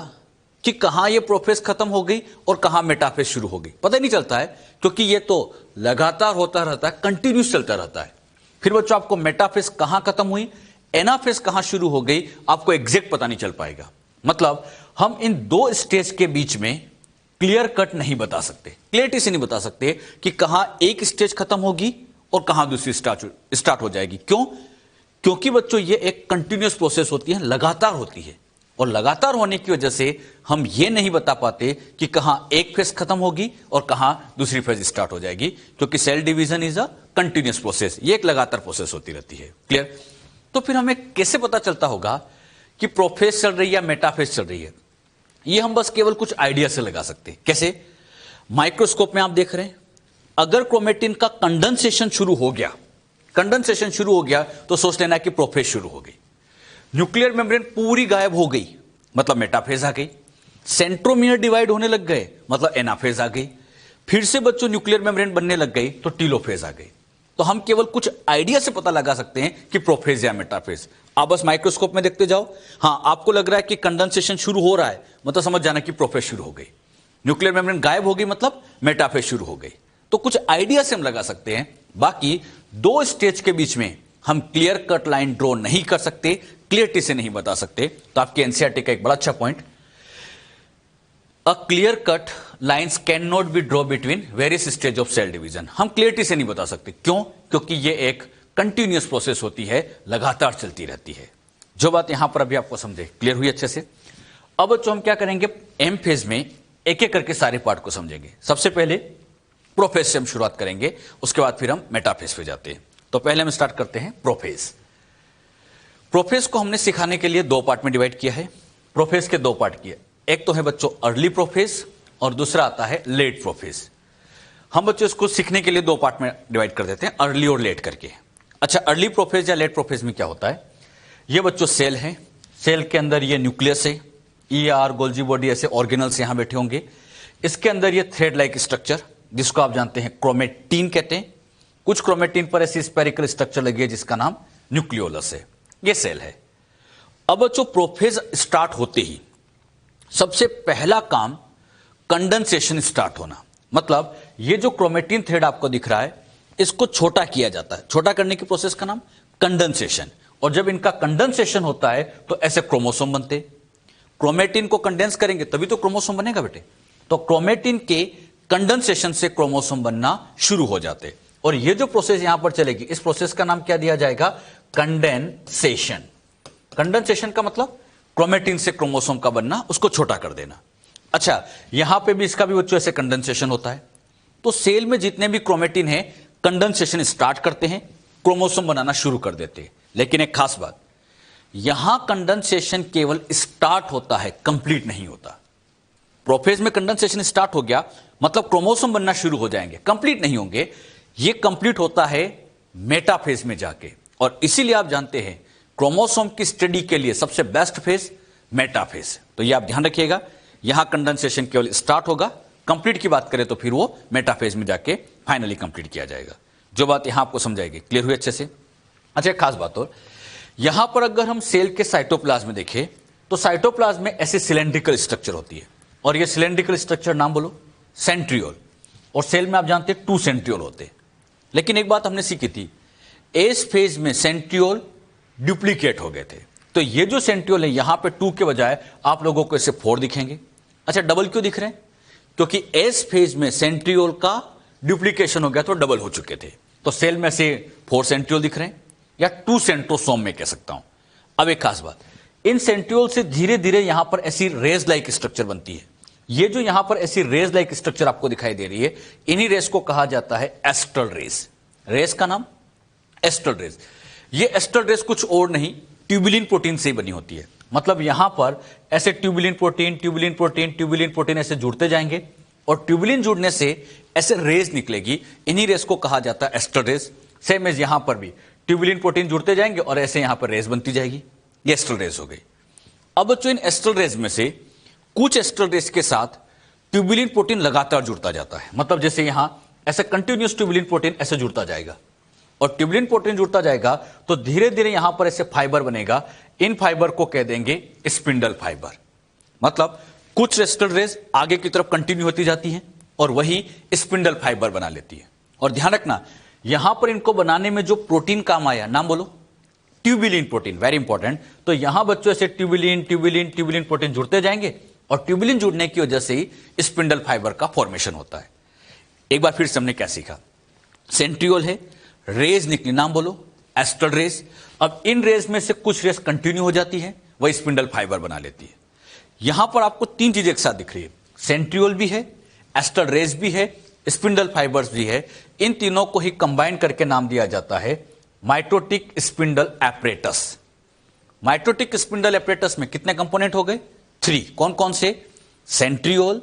कि कहां ये प्रोफेज खत्म हो गई और कहां मेटाफेज शुरू हो गई, पता ही नहीं चलता है, क्योंकि ये तो लगातार होता रहता है, कंटिन्यूस चलता रहता है। फिर बच्चों आपको मेटाफेज कहां खत्म हुई, एनाफेज कहां शुरू हो गई, आपको एग्जैक्ट पता नहीं चल पाएगा। मतलब हम इन 2 स्टेज के बीच में क्लियर कट नहीं बता सकते, क्लियरिटी से नहीं बता सकते कि कहां एक स्टेज खत्म होगी और कहां दूसरी स्टार्ट हो जाएगी। क्यों? क्योंकि बच्चों ये एक कंटिन्यूअस प्रोसेस होती है, लगातार होती है, और लगातार होने की वजह से हम ये नहीं बता पाते कि कहां एक फेज खत्म होगी और कहां दूसरी फेज स्टार्ट हो जाएगी, क्योंकि cell division is a continuous process, ये एक लगातार प्रोसेस होती रहती है। क्लियर। तो फिर हमें कैसे पता चलता होगा कि प्रोफेज चल रही है या मेटाफेज चल रही है? ये हम बस केवल कुछ आइडिया से लगा सकते हैं। कैसे? माइक्रोस्कोप में आप देख रहे हैं, अगर क्रोमेटिन का कंडेंसेशन शुरू हो गया, कंडेंसेशन शुरू हो गया तो सोच लेना कि प्रोफेज शुरू हो गई। न्यूक्लियर मेम्ब्रेन पूरी गायब हो गई, मतलब मेटाफेज आ गई। सेंट्रोमियर डिवाइड होने लग गए, मतलब एनाफेज आ गई। फिर से बच्चों न्यूक्लियर मेम्ब्रेन बनने लग गई तो टीलोफेज आ गई। तो हम केवल कुछ आइडिया से पता लगा सकते हैं कि प्रोफेज या मेटाफेज। आप बस माइक्रोस्कोप में देखते जाओ, हां आपको लग रहा है कि कंडेंसेशन शुरू हो रहा है, मतलब समझ जाना कि प्रोफेज शुरू हो गई। न्यूक्लियर मेम्ब्रेन गायब हो गई, मतलब मेटाफेज शुरू हो गई। तो कुछ आइडिया से हम लगा सकते हैं, बाकी 2 स्टेज के बीच में हम क्लियर कट लाइन ड्रॉ नहीं कर सकते, क्लियरिटी से नहीं बता सकते। तो आपके एनसीईआरटी का एक बड़ा अच्छा point, a clear cut lines can not be draw between various stage of cell division. हम क्लियरिटी से नहीं बता सकते, क्यों? क्योंकि ये एक कंटिन्यूअस प्रोसेस होती है, लगातार चलती रहती है। जो बात यहां पर अभी आपको समझे, क्लियर हुई अच्छे से? अब बच्चों हम क्या करेंगे, एम फेज में एक एक करके सारे पार्ट को समझेंगे। सबसे पहले प्रोफेज से हम शुरुआत करेंगे, उसके बाद फिर हम मेटाफेज पे जाते हैं। तो पहले हम स्टार्ट करते हैं प्रोफेज। प्रोफेज को हमने सिखाने के लिए दो पार्ट में डिवाइड किया है। प्रोफेज के दो पार्ट किए, एक तो है बच्चों अर्ली प्रोफेज और दूसरा आता है लेट प्रोफेज। हम बच्चों इसको सीखने के लिए दो पार्ट में डिवाइड कर देते हैं, अर्ली और लेट करके। अच्छा, अर्ली प्रोफेज या लेट प्रोफेज में क्या होता है? ये बच्चों सेल है, सेल के अंदर ये न्यूक्लियस है, ER गोल्जी बॉडी ऐसे ऑर्गेनल्स यहां बैठे होंगे। इसके अंदर ये थ्रेड लाइक स्ट्रक्चर, जिसको आप जानते हैं क्रोमेटीन कहते हैं। कुछ क्रोमेटीन पर ऐसी स्पेरिकल स्ट्रक्चर लगी है जिसका नाम न्यूक्लियोलस है। ये सेल है। अब बच्चों प्रोफेज स्टार्ट होते ही सबसे पहला काम कंडेंसेशन स्टार्ट होना। मतलब ये जो क्रोमेटीन थ्रेड आपको दिख रहा है, इसको छोटा किया जाता है। छोटा करने की प्रोसेस का नाम कंडेंसेशन। और जब इनका कंडेंसेशन होता है तो ऐसे क्रोमोसोम बनते। क्रोमेटिन को कंडेंस करेंगे तभी तो क्रोमोसोम बनेगा बेटे। तो क्रोमेटिन के कंडेंसेशन से क्रोमोसोम बनना शुरू हो जाते। और ये जो प्रोसेस यहां पर चलेगी, इस प्रोसेस का नाम क्या दिया जाएगा? कंडेंसेशन। कंडेंसेशन का मतलब क्रोमेटिन से क्रोमोसोम का बनना, उसको छोटा कर देना। अच्छा, यहां पे भी इसका भी बच्चों ऐसे कंडेंसेशन होता है। तो सेल में जितने भी क्रोमेटिन है, कंडेंसेशन स्टार्ट करते हैं, क्रोमोसोम बनाना शुरू कर देते हैं। लेकिन एक खास बात, यहां कंडेंसेशन केवल स्टार्ट होता है, कंप्लीट नहीं होता। प्रोफेज में कंडेंसेशन स्टार्ट हो गया मतलब क्रोमोसोम बनना शुरू हो जाएंगे, कंप्लीट नहीं होंगे। ये कंप्लीट होता है मेटाफेज में जाके। और इसीलिए आप जानते हैं क्रोमोसोम की स्टडी के लिए सबसे बेस्ट फेज मेटाफेज। तो ये आप ध्यान रखिएगा, यहां कंडेंसेशन केवल स्टार्ट होगा, कंप्लीट की बात करें तो फिर वो मेटाफेज में जाके फाइनली कंप्लीट किया जाएगा। जो बात यहां आपको समझाएगी, क्लियर हुई अच्छे से? अच्छा, एक खास बात और, यहां पर अगर हम सेल के साइटोप्लाज्म में देखें तो साइटोप्लाज्म में ऐसे सिलेंड्रिकल स्ट्रक्चर होती है। और ये सिलेंड्रिकल स्ट्रक्चर नाम बोलो, सेंट्रियोल। और सेल में आप जानते हैं 2 सेंट्रियोल होते हैं। लेकिन एक बात हमने सीखी थी, एस फेज में सेंट्रियोल डुप्लीकेट हो गए थे। तो ये जो सेंट्रियोल है यहां पे 2 के बजाय आप लोगों को ऐसे 4 दिखेंगे। अच्छा, डबल क्यों दिख रहे हैं? क्योंकि एस फेज में सेंट्रियोल का डुप्लीकेशन हो गया तो डबल हो चुके थे। तो सेल में से 4 सेंट्रियोल दिख रहे हैं, या 2 सेंट्रोसोम में कह सकता हूं। अब एक खास बात, इन सेंट्रियोल से धीरे धीरे यहां पर ऐसी रेज लाइक स्ट्रक्चर बनती है। ये जो यहां पर ऐसी रेज लाइक स्ट्रक्चर आपको दिखाई दे रही है, इन्हीं रेस को कहा जाता है एस्ट्रल रेस। रेस का नाम एस्ट्रल रेस। ये एस्ट्रल रेस कुछ और नहीं, ट्यूबुलिन प्रोटीन से ही बनी होती है। मतलब यहां पर ऐसे tubulin protein tubulin protein tubulin protein ऐसे जुड़ते जाएंगे और ट्यूबुलिन जुड़ने से ऐसे रेस निकलेगी। इन्हीं रेस को कहा जाता है एस्ट्रल रेस। सेम एज यहां पर भी ट्यूबुलिन प्रोटीन जुड़ते जाएंगे और ऐसे यहां पर रेस बनती जाएगी। ये एस्ट्रल रेस हो गई। अब बच्चों इन एस्ट्रल रेस में से कुछ एस्ट्रल रेस के साथ ट्यूबुलिन प्रोटीन लगातार जुड़ता जाता है। मतलब जैसे यहां ऐसे कंटिन्यूस ट्यूबुलिन प्रोटीन ऐसे जुड़ता जाएगा और ट्यूबुलिन प्रोटीन जुड़ता जाएगा तो धीरे धीरे यहां पर ऐसे फाइबर बनेगा। इन फाइबर को कह देंगे स्पिंडल फाइबर। मतलब कुछ एस्ट्रल रेस आगे की तरफ कंटिन्यू होती जाती हैं और वही स्पिंडल फाइबर बना लेती है। और ध्यान रखना, यहां पर इनको बनाने में जो प्रोटीन काम आया, नाम बोलो, ट्यूबुलिन प्रोटीन, वेरी इंपॉर्टेंट। तो यहां बच्चों ऐसे ट्यूबुलिन ट्यूबुलिन ट्यूबुलिन प्रोटीन जुड़ते जाएंगे और ट्यूबुलिन जुड़ने की वजह से ही स्पिंडल फाइबर का फॉर्मेशन होता है। एक बार फिर से हमने क्या सीखा? सेंट्रियोल है, रेज निकली, नाम बोलो, एस्ट्रल रेस। अब इन रेस में से कुछ रेस कंटिन्यू हो जाती है, वही स्पिंडल फाइबर बना लेती है। यहां पर आपको 3 चीजें एक साथ दिख रही है, सेंट्रियोल भी है, एस्ट्रल रेस भी है, स्पिंडल फाइबर्स भी है। इन तीनों को ही कंबाइन करके नाम दिया जाता है mitotic spindle apparatus. Mitotic spindle apparatus में कितने कंपोनेंट हो गए? 3। कौन कौन से? सेंट्रियोल,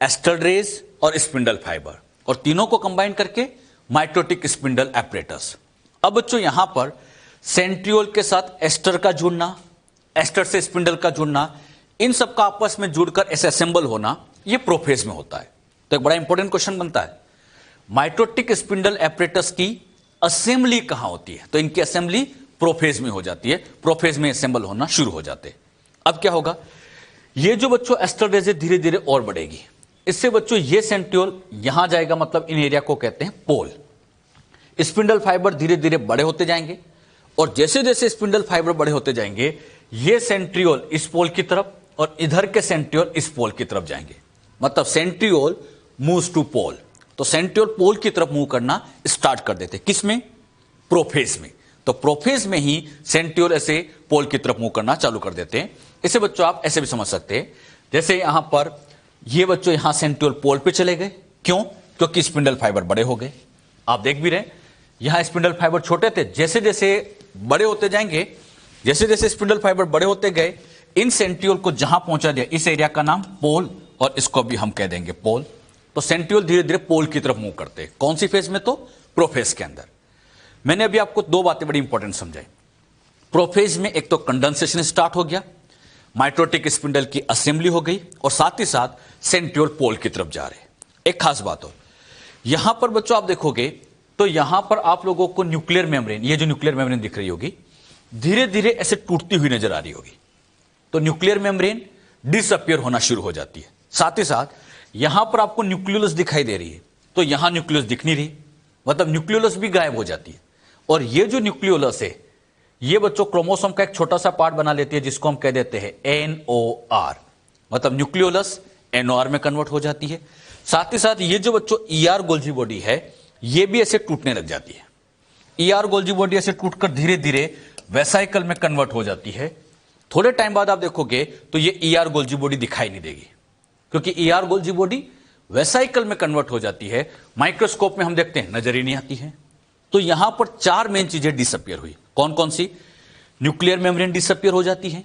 एस्ट्रल रेस और स्पिंडल फाइबर। और तीनों को कंबाइन करके माइटोटिक स्पिंडल एपरेटस। अब बच्चों यहां पर सेंट्रियोल के साथ एस्टर का जुड़ना, एस्टर से स्पिंडल का जुड़ना, इन सब का आपस में जुड़कर ऐसे असेंबल होना, यह प्रोफेज में होता है। तो एक बड़ा इंपॉर्टेंट क्वेश्चन बनता है, माइटोटिक स्पिंडल एपरेटस की असेंबली कहां होती है? तो इनकी असेंबली प्रोफेज में हो जाती है, प्रोफेज में असेंबल होना शुरू हो जाते हैं। अब क्या होगा, ये जो बच्चों एस्ट्रल रेस धीरे धीरे और बढ़ेगी। इससे बच्चों ये सेंट्रियोल यहां जाएगा, मतलब इन एरिया को कहते हैं पोल। स्पिंडल फाइबर धीरे धीरे बड़े होते जाएंगे और जैसे जैसे स्पिंडल फाइबर बड़े होते जाएंगे, ये सेंट्रियोल इस पोल की तरफ और इधर के सेंट्रियोल इस पोल की तरफ जाएंगे। मतलब सेंट्रियोल मूव्स टू पोल, तो सेंट्रियोल पोल की तरफ मूव करना स्टार्ट कर देते। किसमें? प्रोफेज में। तो प्रोफेज में ही सेंट्रियोल ऐसे पोल की तरफ मूव करना चालू कर देते हैं। इसे बच्चों आप ऐसे भी समझ सकते हैं, जैसे यहां पर ये बच्चों यहां सेंट्रियोल पोल पे चले गए। क्यों? क्योंकि स्पिंडल फाइबर बड़े हो गए। आप देख भी रहे, यहां स्पिंडल फाइबर छोटे थे, जैसे जैसे बड़े होते जाएंगे, जैसे जैसे स्पिंडल फाइबर बड़े होते गए, इन सेंट्रियोल को जहां पहुंचा दिया, इस एरिया का नाम पोल, और इसको भी हम कह देंगे पोल। तो सेंट्रियोल धीरे धीरे पोल की तरफ मूव करते हैं। कौन सी फेज में? तो प्रोफेज के अंदर। मैंने अभी आपको दो बातें बड़ी इंपॉर्टेंट समझाई। प्रोफेज में एक तो कंडेंसेशन स्टार्ट हो गया, माइटोटिक स्पिंडल की असेंबली हो गई, और साथ ही साथ सेंट्रियोल पोल की तरफ जा रहे। एक खास बात हो, यहां पर बच्चों आप देखोगे तो यहां पर आप लोगों को न्यूक्लियर मेम्ब्रेन, ये जो न्यूक्लियर मेम्ब्रेन दिख रही होगी, धीरे धीरे ऐसे टूटती हुई नजर आ रही होगी। तो न्यूक्लियर मेम्ब्रेन डिसअपियर होना शुरू हो जाती है। साथ ही साथ यहां पर आपको न्यूक्लियोलस दिखाई दे रही है, तो यहां न्यूक्लियोलस दिख नहीं रही, मतलब न्यूक्लियोलस भी गायब हो जाती है। और ये जो न्यूक्लियोलस है, ये बच्चों क्रोमोसोम का एक छोटा सा पार्ट बना लेती है, जिसको हम कह देते हैं NOR, मतलब न्यूक्लियोलस NOR में कन्वर्ट हो जाती है। साथ ही साथ ये जो बच्चों ER गोल्जी बॉडी है, ये भी ऐसे टूटने लग जाती है। ER गोल्जी बॉडी ऐसे टूटकर धीरे धीरे वेसाइकल में कन्वर्ट हो जाती है। थोड़े टाइम बाद आप देखोगे तो ये ER गोल्जी बॉडी दिखाई नहीं देगी, क्योंकि ER गोल्जी बॉडी वेसाइकल में कन्वर्ट हो जाती है। माइक्रोस्कोप में हम देखते हैं नजर ही नहीं आती है। तो यहां पर चार मेन चीजें डिसअपियर हुई। कौन कौन सी? न्यूक्लियर मेम्ब्रेन डिसअपियर हो जाती है,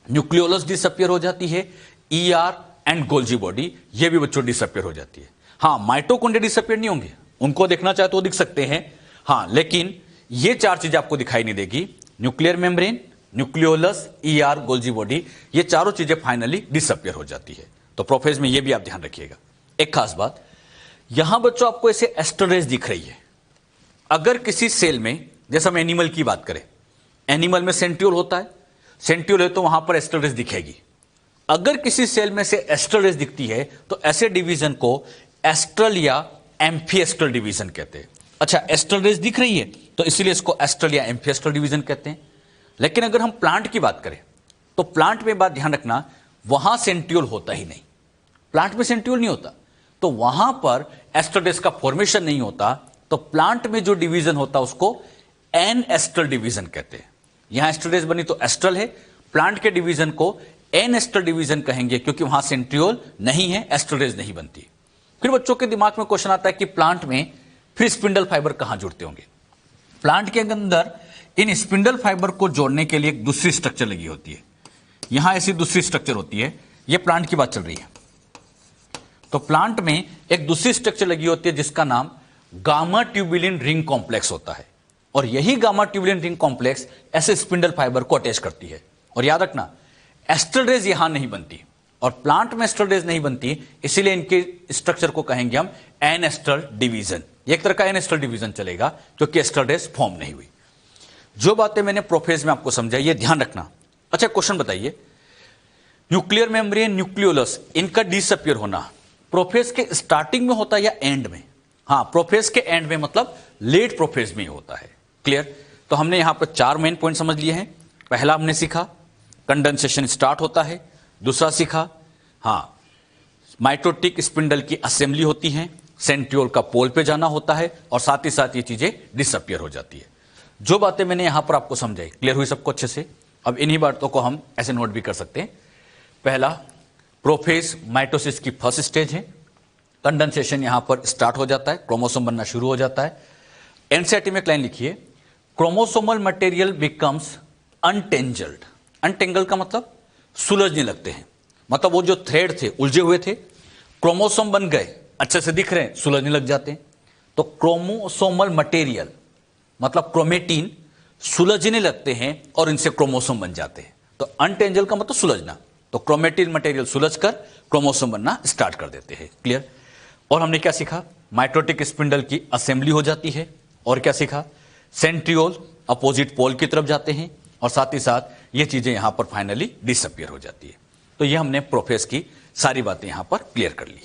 न्यूक्लियोलस डिसअपियर हो जाती है, ER एंड गोल्जी बॉडी ये भी बच्चों डिसअपियर हो जाती है। हां, माइटोकॉन्ड्रिया डिसअपियर नहीं होंगे, उनको देखना चाहे तो दिख सकते हैं, हां, लेकिन ये चार चीजें आपको दिखाई नहीं देगी। Nuclear membrane, nucleolus, ER, Golgi body, ये चारों चीजें फाइनली डिसअपियर हो जाती है। तो प्रोफेज में ये भी आप ध्यान रखिएगा। एक खास बात, यहां बच्चों आपको ऐसे एस्टरेज दिख रही है। अगर किसी सेल में, जैसे हम एनिमल की बात करें, एनिमल में सेंट्रियोल होता है, सेंट्रियोल है तो वहां पर एस्टरेज दिखेगी। अगर किसी सेल में से एस्टरेज दिखती है तो ऐसे डिवीजन को एस्ट्रल या एम्फीएस्ट्रल डिवीजन कहते हैं। अच्छा, एस्टरेज दिख रही है तो इसीलिए इसको एस्ट्रल या एम्फीएस्ट्रल डिवीजन कहते हैं। लेकिन अगर हम प्लांट की बात करें तो प्लांट में बात ध्यान रखना, वहां सेंट्रियोल होता ही नहीं। प्लांट में सेंट्रियोल नहीं होता, तो वहां पर एस्टरेज का फॉर्मेशन नहीं होता। तो प्लांट में जो डिवीजन होता है उसको एन एस्ट्रल डिवीजन कहते हैं। यहां एस्टरेज बनी तो एस्ट्रल है, प्लांट के डिवीजन को एन एस्ट्रल डिवीजन कहेंगे, क्योंकि वहां सेंट्रियोल नहीं है, एस्टरेज नहीं बनती। फिर बच्चों के दिमाग में क्वेश्चन आता है कि प्लांट में फिर स्पिंडल फाइबर कहां जुड़ते होंगे? प्लांट के अंदर इन स्पिंडल फाइबर को जोड़ने के लिए एक दूसरी स्ट्रक्चर लगी होती है। यहां ऐसी दूसरी स्ट्रक्चर होती है, ये प्लांट की बात चल रही है। तो प्लांट में एक दूसरी स्ट्रक्चर लगी होती है जिसका नाम गामा ट्यूबुलिन रिंग कॉम्प्लेक्स होता है, और यही गामा ट्यूबुलिन रिंग कॉम्प्लेक्स ऐसे स्पिंडल फाइबर को अटैच करती है। और याद रखना, एस्टरेज यहां नहीं बनती, और प्लांट में एस्टरेज नहीं बनती, इसीलिए इनके स्ट्रक्चर को कहेंगे हम एन एस्ट्रल डिवीजन। एक तरह का एन एस्ट्रल डिवीजन चलेगा, क्योंकि एस्टरेज फॉर्म नहीं हुई। जो बातें मैंने प्रोफेज में आपको समझाई, ये ध्यान रखना। अच्छा, क्वेश्चन बताइए, न्यूक्लियर मेम्ब्रेन, न्यूक्लियोलस, इनका डिसअपियर होना प्रोफेज के स्टार्टिंग में होता है या एंड में? हां, प्रोफेज के एंड में, मतलब लेट प्रोफेज में ही होता है। क्लियर? तो हमने यहां पर चार मेन पॉइंट समझ लिए हैं। पहला हमने सीखा कंडेंसेशन स्टार्ट होता है। दूसरा सीखा, हां, माइटोटिक स्पिंडल की असेंबली होती है, सेंट्रियोल का पोल पे जाना होता है, और साथ ही साथ ये चीजें डिसअपियर हो जाती है। जो बातें मैंने यहां पर आपको समझाई, क्लियर हुई सबको अच्छे से? अब इन्हीं बातों को हम ऐसे नोट भी कर सकते हैं। पहला, प्रोफेज माइटोसिस की फर्स्ट स्टेज है। कंडेंसेशन यहां पर स्टार्ट हो जाता है, क्रोमोसोम बनना शुरू हो जाता है। एनसीईआरटी में एक लाइन लिखिए, क्रोमोसोमल मटेरियल बिकम्स अनटेंजल्ड। अनटेंगल का मतलब सुलझने लगते हैं, मतलब वो जो थ्रेड थे, उलझे हुए थे, क्रोमोसोम बन गए, अच्छे से दिख रहे हैं, सुलझने लग जाते हैं। तो क्रोमोसोमल मटेरियल मतलब क्रोमेटिन सुलझने लगते हैं और इनसे क्रोमोसोम बन जाते हैं। तो अनटेंजल का मतलब सुलझना, तो क्रोमेटिन मटेरियल सुलझकर क्रोमोसोम बनना स्टार्ट कर देते हैं। क्लियर? और हमने क्या सीखा? माइटोटिक स्पिंडल की असेंबली हो जाती है। और क्या सीखा? सेंट्रियोल अपोजिट पोल की तरफ जाते हैं, और साथ ही साथ ये चीजें यहां पर फाइनली डिसअपियर हो जाती है। तो ये हमने प्रोफेज की सारी बातें यहां पर क्लियर कर ली है।